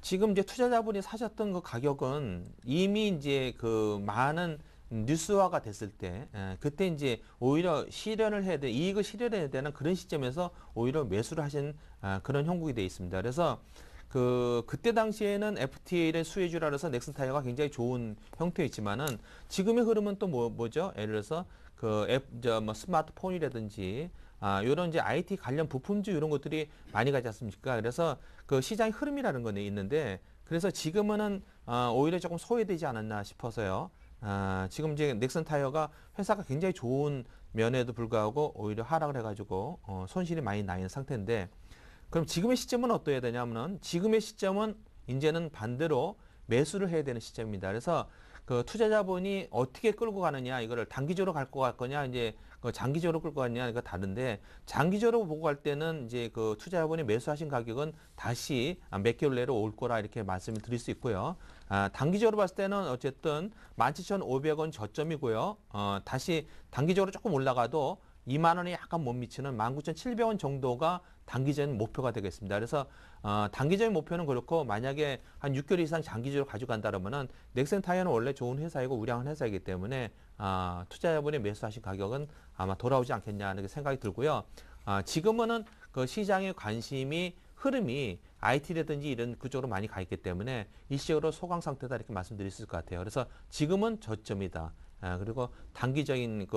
지금 이제 투자자분이 사셨던 그 가격은 이미 이제 그 많은 뉴스화가 됐을 때, 그때 이제 오히려 실현을 해야 돼, 이익을 실현해야 되는 그런 시점에서 오히려 매수를 하신 그런 형국이 되어 있습니다. 그래서 그때 당시에는 FTA의 수혜주라 해서 넥슨타이어가 굉장히 좋은 형태였지만은 지금의 흐름은 또 뭐죠? 예를 들어서 뭐 스마트폰이라든지 요런 이제 IT 관련 부품주 이런 것들이 많이 가지 않습니까? 그래서 그 시장의 흐름이라는 건 있는데, 그래서 지금은 오히려 조금 소외되지 않았나 싶어서요. 지금 이제 넥슨타이어가 회사가 굉장히 좋은 면에도 불구하고 오히려 하락을 해가지고 손실이 많이 나 있는 상태인데, 그럼 지금의 시점은 어떠해야 되냐면은 지금의 시점은 이제는 반대로 매수를 해야 되는 시점입니다. 그래서 그 투자자분이 어떻게 끌고 가느냐, 이거를 단기적으로 갈고 갈 거냐, 이제 그 장기적으로 끌고 가느냐, 이거 다른데, 장기적으로 보고 갈 때는 이제 그 투자자분이 매수하신 가격은 다시 몇 개월 내로 올 거라 이렇게 말씀을 드릴 수 있고요. 단기적으로 봤을 때는 어쨌든 17,500원 저점이고요. 다시 단기적으로 조금 올라가도 2만 원이 약간 못 미치는 19,700원 정도가 단기적인 목표가 되겠습니다. 그래서 단기적인 목표는 그렇고 만약에 한 6개월 이상 장기적으로 가져간다 그러면은 넥센 타이어는 원래 좋은 회사이고 우량한 회사이기 때문에 투자자분이 매수하신 가격은 아마 돌아오지 않겠냐 는 생각이 들고요. 지금은 그 시장의 관심이 흐름이 IT라든지 이런 그쪽으로 많이 가 있기 때문에 일시적으로 소강 상태다 이렇게 말씀드릴 수 있을 것 같아요. 그래서 지금은 저점이다. 그리고 단기적인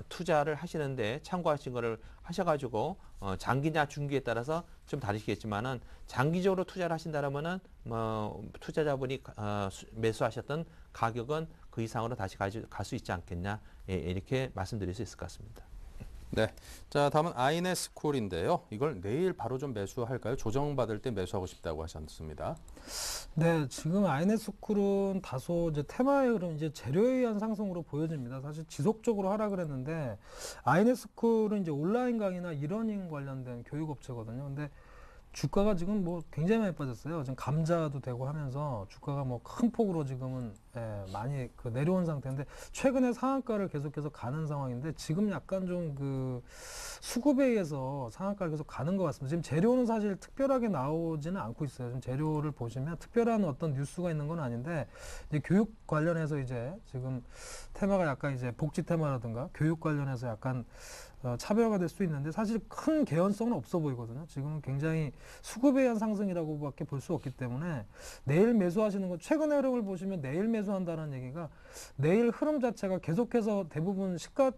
투자를 하시는데 참고하신 거를 하셔가지고 장기냐 중기에 따라서 좀 다르시겠지만은 장기적으로 투자를 하신다라면은 투자자분이 매수하셨던 가격은 그 이상으로 다시 갈 수 있지 않겠냐 이렇게 말씀드릴 수 있을 것 같습니다. 네. 자, 다음은 아이네스쿨인데요. 이걸 내일 바로 좀 매수할까요? 조정받을 때 매수하고 싶다고 하셨습니다. 네, 지금 아이네스쿨은 다소 이제 테마의 흐름, 이제 재료에 의한 상승으로 보여집니다. 사실 지속적으로 하락을 했는데, 아이네스쿨은 이제 온라인 강의나 이러닝 관련된 교육업체거든요. 근데 주가가 지금 뭐 굉장히 많이 빠졌어요. 지금 감자도 되고 하면서 주가가 뭐 큰 폭으로 지금은 많이 내려온 상태인데, 최근에 상한가를 계속해서 가는 상황인데, 지금 약간 좀 수급에 의해서 상한가를 계속 가는 것 같습니다. 지금 재료는 사실 특별하게 나오지는 않고 있어요. 지금 재료를 보시면 특별한 어떤 뉴스가 있는 건 아닌데, 이제 교육 관련해서 이제 지금 테마가 약간 이제 복지 테마라든가 교육 관련해서 약간 차별화가 될 수 있는데 사실 큰 개연성은 없어 보이거든요. 지금은 굉장히 수급에 의한 상승이라고밖에 볼 수 없기 때문에 내일 매수하시는 건 최근의 흐름을 보시면 내일 매수한다는 얘기가 내일 흐름 자체가 계속해서 대부분 시가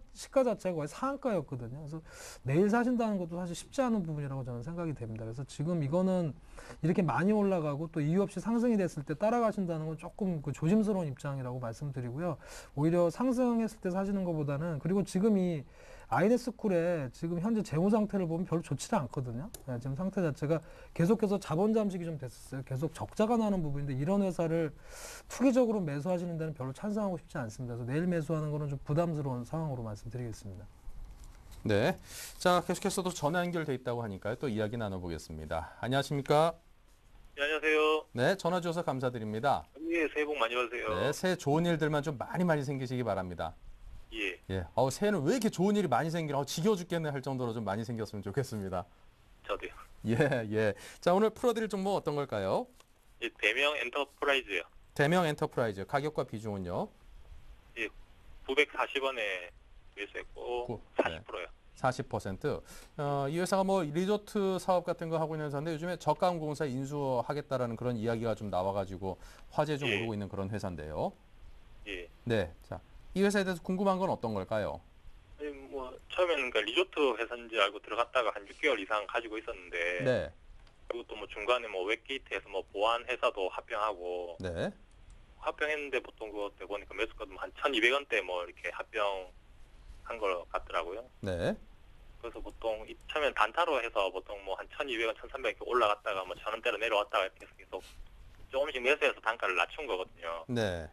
자체가 거의 상한가였거든요. 그래서 내일 사신다는 것도 사실 쉽지 않은 부분이라고 저는 생각이 됩니다. 그래서 지금 이거는 이렇게 많이 올라가고 또 이유 없이 상승이 됐을 때 따라가신다는 건 조금 조심스러운 입장이라고 말씀드리고요. 오히려 상승했을 때 사시는 것보다는, 그리고 지금 이 아이네스쿨의 지금 현재 재무 상태를 보면 별로 좋지는 않거든요. 지금 상태 자체가 계속해서 자본 잠식이 좀 됐었어요. 계속 적자가 나는 부분인데 이런 회사를 투기적으로 매수하시는 데는 별로 찬성하고 싶지 않습니다. 그래서 내일 매수하는 거는 좀 부담스러운 상황으로 말씀드리겠습니다. 네. 자, 계속해서 또 전화 연결돼 있다고 하니까요. 또 이야기 나눠보겠습니다. 안녕하십니까? 네, 안녕하세요. 네, 전화 주셔서 감사드립니다. 예, 새해 복 많이 받으세요. 네, 새해 좋은 일들만 좀 많이 생기시기 바랍니다. 예, 예. 새해는 왜 이렇게 좋은 일이 많이 생기나? 지겨워 죽겠네 할 정도로 좀 많이 생겼으면 좋겠습니다. 저도요. 예. 자, 오늘 풀어드릴 종목 어떤 걸까요? 예, 대명 엔터프라이즈요. 대명 엔터프라이즈 가격과 비중은요? 예, 940원에 매수했고 40%요. 40%. 이 회사가 뭐 리조트 사업 같은 거 하고 있는 회사인데 요즘에 저가항공사 인수하겠다라는 그런 이야기가 좀 나와가지고 화제 좀 오르고 있는 그런 회사인데요. 예. 네. 자, 이 회사에 대해서 궁금한 건 어떤 걸까요? 아니, 뭐 처음에는 리조트 회사인지 알고 들어갔다가 한 6개월 이상 가지고 있었는데, 네. 그리고 또 뭐 중간에 뭐 웹게이트에서 뭐 보안 회사도 합병하고, 네. 합병했는데 보통 그때 보니까 매수가 한 1,200원대 뭐 이렇게 합병한 걸 같더라고요. 네. 그래서 보통 처음엔 단타로 해서 보통 뭐 한 1,200원, 1,300원 이렇게 올라갔다가 뭐 1,000원대로 내려왔다가 이렇게 계속 조금씩 매수해서 단가를 낮춘 거거든요. 네.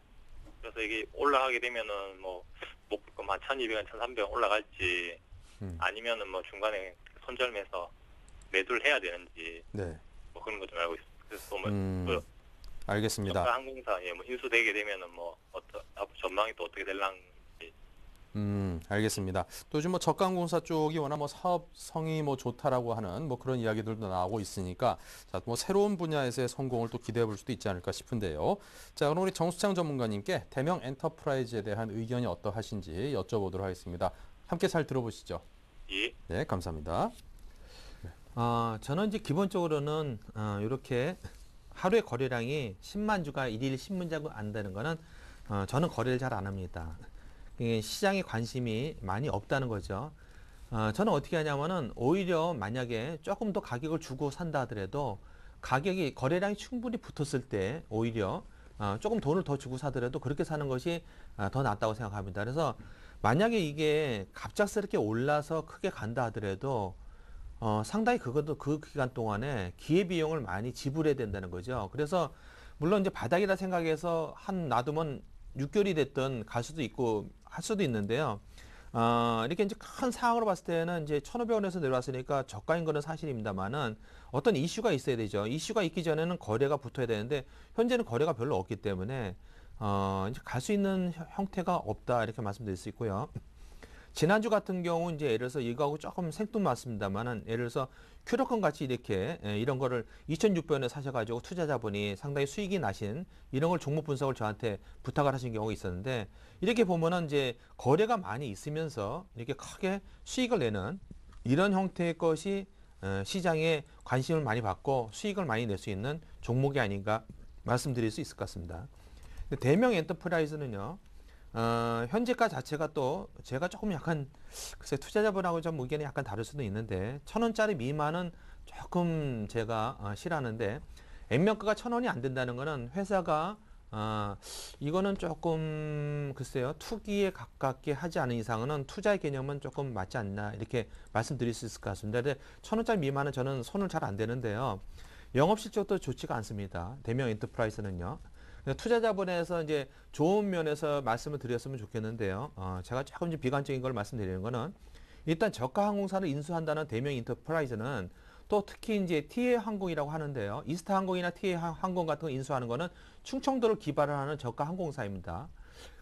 그래서 이게 올라가게 되면은 뭐 목표금 한 1,200원, 1,300원 올라갈지 아니면은 뭐 중간에 손절매서 매도를 해야 되는지 네. 뭐 그런 거 좀 알고 있어요. 그래서 또 뭐 알겠습니다. 항공사 뭐 인수되게 되면은 뭐 앞으로 전망이 또 어떻게 될랑지. 알겠습니다. 또 요즘 뭐 저가항공사 쪽이 워낙 뭐 사업성이 뭐 좋다라고 하는 뭐 그런 이야기들도 나오고 있으니까 자, 뭐 새로운 분야에서의 성공을 또 기대해 볼 수도 있지 않을까 싶은데요. 자, 그럼 우리 정수창 전문가님께 대명 엔터프라이즈에 대한 의견이 어떠하신지 여쭤보도록 하겠습니다. 함께 잘 들어보시죠. 예. 네, 감사합니다. 저는 이제 기본적으로는 이렇게 하루의 거래량이 10만 주가 일일 신문자고 안 되는 거는 저는 거래를 잘 안 합니다. 시장에 관심이 많이 없다는 거죠. 저는 어떻게 하냐면은 오히려 만약에 조금 더 가격을 주고 산다 하더라도 가격이 거래량이 충분히 붙었을 때 오히려 조금 돈을 더 주고 사더라도 그렇게 사는 것이 더 낫다고 생각합니다. 그래서 만약에 이게 갑작스럽게 올라서 크게 간다 하더라도 상당히 그것도 그 기간 동안에 기회비용을 많이 지불해야 된다는 거죠. 그래서 물론 이제 바닥이라 생각해서 놔두면 6개월이 됐든 갈 수도 있고 할 수도 있는데요. 이렇게 이제 큰 상황으로 봤을 때는 이제 1,500원에서 내려왔으니까 저가인 거는 사실입니다만은 어떤 이슈가 있어야 되죠. 이슈가 있기 전에는 거래가 붙어야 되는데 현재는 거래가 별로 없기 때문에 이제 갈 수 있는 형태가 없다 이렇게 말씀드릴 수 있고요. 지난주 같은 경우 이제 예를 들어서 이거하고 조금 생뚱맞습니다만은 예를 들어서 큐러컨 같이 이렇게 이런 거를 2,600원에 사셔가지고 투자자분이 상당히 수익이 나신 이런 걸 종목 분석을 저한테 부탁을 하신 경우가 있었는데 이렇게 보면은 이제 거래가 많이 있으면서 이렇게 크게 수익을 내는 이런 형태의 것이 시장에 관심을 많이 받고 수익을 많이 낼 수 있는 종목이 아닌가 말씀드릴 수 있을 것 같습니다. 근데 대명 엔터프라이즈는요. 현재가 자체가 또 제가 조금 약간 글쎄 투자자분하고 좀 의견이 약간 다를 수도 있는데 1,000원짜리 미만은 조금 제가 싫어하는데 액면가가 1,000원이 안 된다는 거는 회사가 이거는 조금 글쎄요 투기에 가깝게 하지 않은 이상은 투자의 개념은 조금 맞지 않나 이렇게 말씀드릴 수 있을 것 같습니다. 근데 1,000원짜리 미만은 저는 손을 잘 안 대는데요. 영업 실적도 좋지가 않습니다. 대명 엔터프라이즈는요. 투자자분에서 이제 좋은 면에서 말씀을 드렸으면 좋겠는데요. 제가 조금 좀 비관적인 걸 말씀드리는 거는 일단 저가 항공사를 인수한다는 대명 엔터프라이즈는 또 특히 이제 TA 항공이라고 하는데요. 이스타 항공이나 TA 항공 같은 거 인수하는 거는 충청도를 기반을 하는 저가 항공사입니다.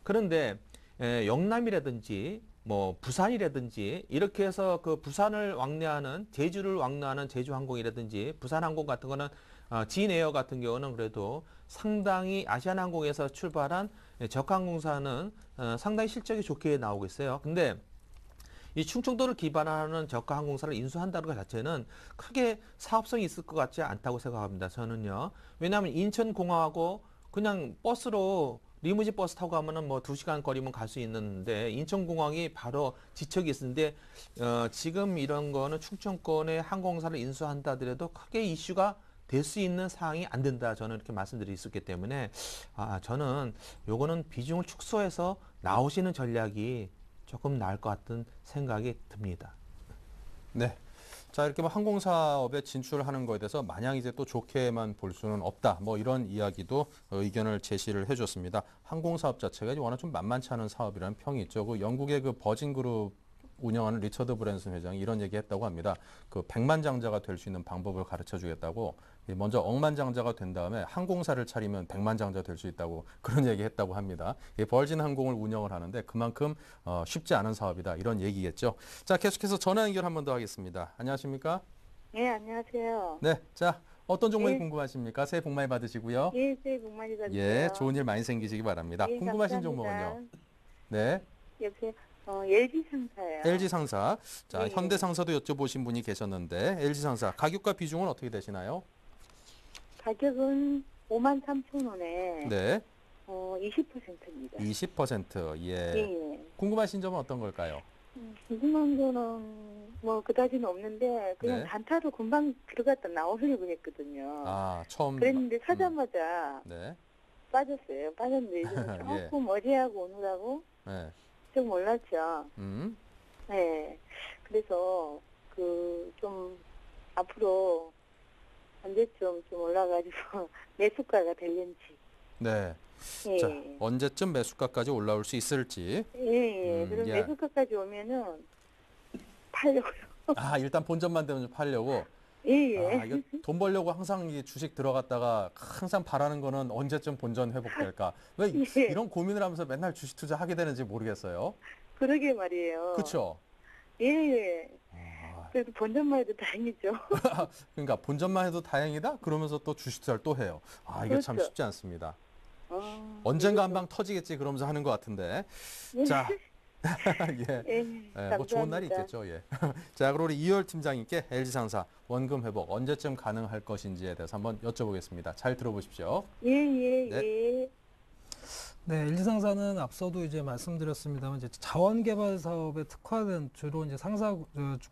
그런데 영남이라든지 뭐 부산이라든지 이렇게 해서 그 부산을 왕래하는 제주를 왕래하는 제주항공이라든지 부산항공 같은 거는 진에어 같은 경우는 그래도 상당히 아시아나항공에서 출발한 저가항공사는 상당히 실적이 좋게 나오고 있어요. 근데 이 충청도를 기반하는 저가항공사를 인수한다는 것 자체는 크게 사업성이 있을 것 같지 않다고 생각합니다. 저는요. 왜냐하면 인천공항하고 그냥 버스로 리무진 버스 타고 가면은 뭐 2시간 거리면 갈 수 있는데 인천공항이 바로 지척이 있는데 지금 이런 거는 충청권의 항공사를 인수한다 하더라도 크게 이슈가 될 수 있는 사항이 안 된다. 저는 이렇게 말씀드릴 수 있기 때문에 저는 요거는 비중을 축소해서 나오시는 전략이 조금 나을 것 같은 생각이 듭니다. 네. 자, 이렇게 뭐 항공사업에 진출하는 거에 대해서 마냥 이제 또 좋게만 볼 수는 없다. 뭐 이런 이야기도 의견을 제시를 해줬습니다. 항공사업 자체가 워낙 좀 만만치 않은 사업이라는 평이 있죠. 그 영국의 그 버진그룹 운영하는 리처드 브랜슨 회장이 이런 얘기 했다고 합니다. 그 백만장자가 될 수 있는 방법을 가르쳐 주겠다고 먼저 억만장자가 된 다음에 항공사를 차리면 백만장자 될 수 있다고 그런 얘기 했다고 합니다. 버진 항공을 운영을 하는데 그만큼 쉽지 않은 사업이다 이런 얘기겠죠. 자, 계속해서 전화 연결 한 번 더 하겠습니다. 안녕하십니까? 네, 안녕하세요. 네, 자 어떤 종목이 네. 궁금하십니까? 새해 복 많이 받으시고요. 예, 새해 복 많이 받으세요. 예, 좋은 일 많이 생기시기 바랍니다. 예, 궁금하신 감사합니다. 종목은요? 네, 옆에 LG상사요. LG상사. 자, 네. 현대상사도 여쭤보신 분이 계셨는데 LG상사 가격과 비중은 어떻게 되시나요? 가격은 53,000원에 네, 20%입니다. 20%. 예. 예. 궁금하신 점은 어떤 걸까요? 궁금한 거는 뭐 그다지는 없는데 그냥 네. 단타로 금방 들어갔다 나오려고 했거든요. 처음. 그랬는데 사자마자 네. 빠졌어요. 빠졌는데 요즘 예. 조금 어제하고 오늘하고 네. 좀 올랐죠. 음. 네. 그래서 좀 앞으로 언제쯤 좀 올라가지고 매수가가 될는지. 네. 예. 자, 언제쯤 매수가까지 올라올 수 있을지. 예. 그럼 예. 매수가까지 오면은 팔려고요. 일단 본전만 되면 좀 팔려고. 예. 이거 돈 벌려고 항상 이 주식 들어갔다가 항상 바라는 거는 언제쯤 본전 회복될까. 왜 예. 이런 고민을 하면서 맨날 주식 투자 하게 되는지 모르겠어요. 그러게 말이에요. 그렇죠? 예. 그래도 본전만 해도 다행이죠. 그러니까 본전만 해도 다행이다? 그러면서 또 주식 투자를 또 해요. 이게 참 그렇죠. 쉽지 않습니다. 언젠가 한 방 터지겠지 그러면서 하는 것 같은데. 자, 예. 뭐 좋은 날이 있겠죠. 예. 자, 그럼 우리 이열 팀장님께 LG상사 원금 회복 언제쯤 가능할 것인지에 대해서 한번 여쭤보겠습니다. 잘 들어보십시오. 예. 네, LG상사는 앞서도 이제 말씀드렸습니다만 이제 자원 개발 사업에 특화된 주로 이제 상사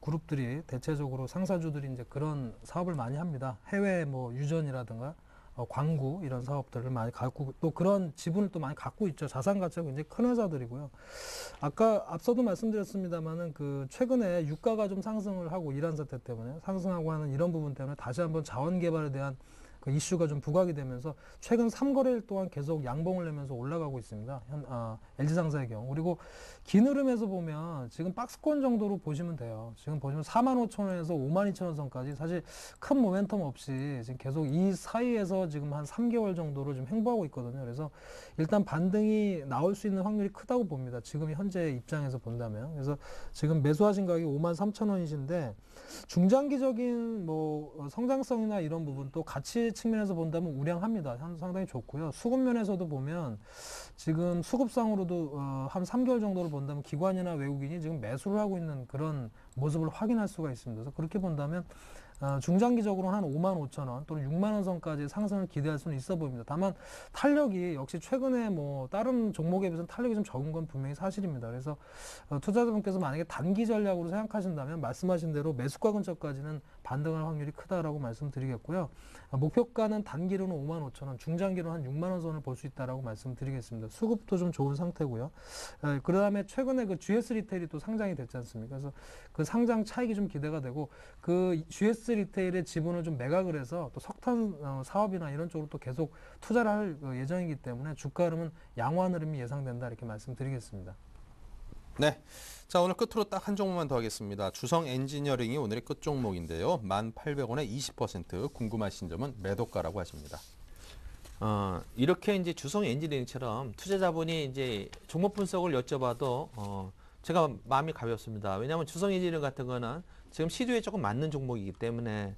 그룹들이 대체적으로 상사주들이 이제 그런 사업을 많이 합니다. 해외 뭐 유전이라든가 광구 이런 사업들을 많이 갖고 또 그런 지분을 또 많이 갖고 있죠. 자산 가치가 굉장히 큰 회사들이고요. 아까 앞서도 말씀드렸습니다만은 그 최근에 유가가 좀 상승을 하고 이란 사태 때문에 상승하고 하는 이런 부분 때문에 다시 한번 자원 개발에 대한 그 이슈가 좀 부각이 되면서 최근 3거래일 동안 계속 양봉을 내면서 올라가고 있습니다. LG상사의 경우. 그리고 긴 흐름에서 보면 지금 박스권 정도로 보시면 돼요. 지금 보시면 45,000원에서 52,000원 선까지 사실 큰 모멘텀 없이 지금 계속 이 사이에서 지금 한 3개월 정도로 좀 횡보하고 있거든요. 그래서 일단 반등이 나올 수 있는 확률이 크다고 봅니다. 지금 현재 입장에서 본다면. 그래서 지금 매수하신 가격이 53,000원이신데 중장기적인 뭐 성장성이나 이런 부분 또 가치 측면에서 본다면 우량합니다. 상당히 좋고요. 수급 면에서도 보면 지금 수급상으로도 한 3개월 정도를 본다면 기관이나 외국인이 지금 매수를 하고 있는 그런 모습을 확인할 수가 있습니다. 그래서 그렇게 본다면 중장기적으로는 한 55,000원 또는 6만 원 선까지 상승을 기대할 수는 있어 보입니다. 다만 탄력이 역시 최근에 뭐 다른 종목에 비해서 탄력이 좀 적은 건 분명히 사실입니다. 그래서 투자자분께서 만약에 단기 전략으로 생각하신다면 말씀하신 대로 매수가 근처까지는 반등할 확률이 크다라고 말씀드리겠고요. 목표가는 단기로는 55,000원, 중장기로는 한 6만 원 선을 볼 수 있다라고 말씀드리겠습니다. 수급도 좀 좋은 상태고요. 그 다음에 최근에 그 GS 리테일이 또 상장이 됐지 않습니까? 그래서 그 상장 차익이 좀 기대가 되고 그 GS 리테일의 지분을 좀 매각을 해서 또 석탄 사업이나 이런 쪽으로 또 계속 투자를 할 예정이기 때문에 주가 흐름은 양호한 흐름이 예상된다 이렇게 말씀드리겠습니다. 네. 자, 오늘 끝으로 딱 한 종목만 더 하겠습니다. 주성 엔지니어링이 오늘의 끝 종목인데요. 1,800원에 20% 궁금하신 점은 매도가라고 하십니다. 이렇게 이제 주성 엔지니어링처럼 투자자분이 이제 종목 분석을 여쭤봐도 제가 마음이 가볍습니다. 왜냐하면 주성 엔지니어링 같은 거는 지금 시류에 조금 맞는 종목이기 때문에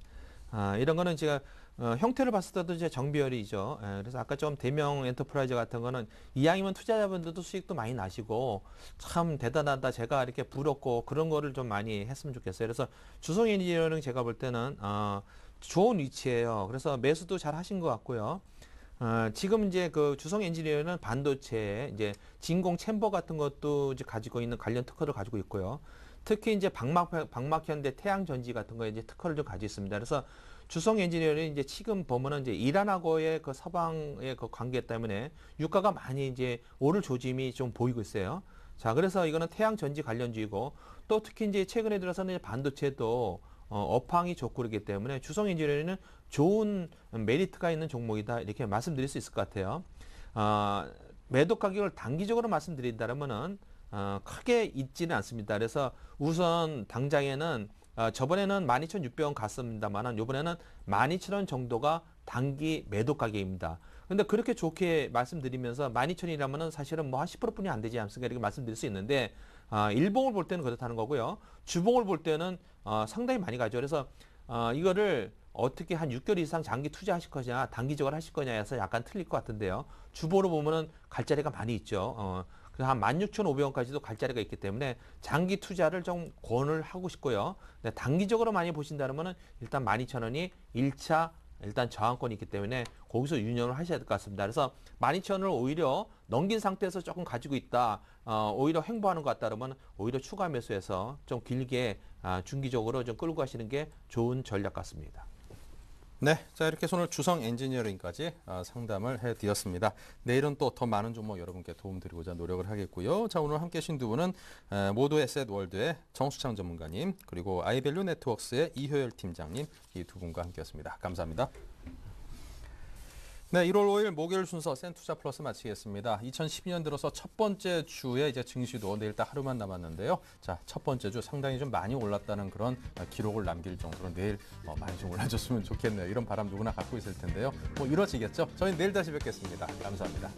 이런 거는 제가 형태를 봤을 때도 이제 정비열이죠. 그래서 아까 좀 대명 엔터프라이즈 같은 거는 이왕이면 투자자분들도 수익도 많이 나시고 참 대단하다. 제가 이렇게 부럽고 그런 거를 좀 많이 했으면 좋겠어요. 그래서 주성 엔지니어링 제가 볼 때는 좋은 위치예요. 그래서 매수도 잘 하신 것 같고요. 지금 이제 그 주성 엔지니어는 반도체, 이제 진공 챔버 같은 것도 이제 가지고 있는 관련 특허를 가지고 있고요. 특히 이제 박막현대 태양전지 같은 거에 이제 특허를 좀 가지고 있습니다. 그래서 주성 엔지니어는 이제 지금 보면은 이제 이란하고의 그 서방의 그 관계 때문에 유가가 많이 이제 오를 조짐이 좀 보이고 있어요. 자, 그래서 이거는 태양전지 관련주이고 또 특히 이제 최근에 들어서는 반도체도 업황이 좋고 그렇기 때문에 주성 엔지니어링은 좋은 메리트가 있는 종목이다 이렇게 말씀드릴 수 있을 것 같아요. 매도 가격을 단기적으로 말씀드린다면은 크게 있지는 않습니다. 그래서 우선 당장에는 저번에는 12,600원 갔습니다만은 이번에는 12,000원 정도가 단기 매도 가격입니다. 근데 그렇게 좋게 말씀드리면서 12,000원이라면은 사실은 뭐 한 10%뿐이 안 되지 않습니까? 이렇게 말씀드릴 수 있는데 일봉을 볼 때는 그렇다는 거고요. 주봉을 볼 때는 상당히 많이 가죠. 그래서 이거를 어떻게 한 6개월 이상 장기 투자하실 거냐, 단기적으로 하실 거냐에서 약간 틀릴 것 같은데요. 주보로 보면은 갈 자리가 많이 있죠. 그래서 한 16,500원까지도 갈 자리가 있기 때문에 장기 투자를 좀 권을 하고 싶고요. 근데 단기적으로 많이 보신다면은 일단 12,000원이 1차 일단 저항권이 있기 때문에 거기서 유념을 하셔야 될 것 같습니다. 그래서 12,000원을 오히려 넘긴 상태에서 조금 가지고 있다. 오히려 횡보하는 것 같다 그러면 오히려 추가 매수해서 좀 길게 중기적으로 좀 끌고 가시는 게 좋은 전략 같습니다. 네, 자 이렇게 오늘 주성 엔지니어링까지 상담을 해드렸습니다. 내일은 또 더 많은 종목 여러분께 도움드리고자 노력을 하겠고요. 자 오늘 함께 하신 두 분은 모두 에셋월드의 정수창 전문가님 그리고 아이밸류 네트워크스의 이효열 팀장님 이 두 분과 함께했습니다. 감사합니다. 네, 1월 5일 목요일 순서 센투자 플러스 마치겠습니다. 2012년 들어서 첫 번째 주에 이제 증시도 내일 딱 하루만 남았는데요. 자, 첫 번째 주 상당히 좀 많이 올랐다는 그런 기록을 남길 정도로 내일 많이 좀 올라줬으면 좋겠네요. 이런 바람 누구나 갖고 있을 텐데요. 뭐 이루어지겠죠. 저희는 내일 다시 뵙겠습니다. 감사합니다.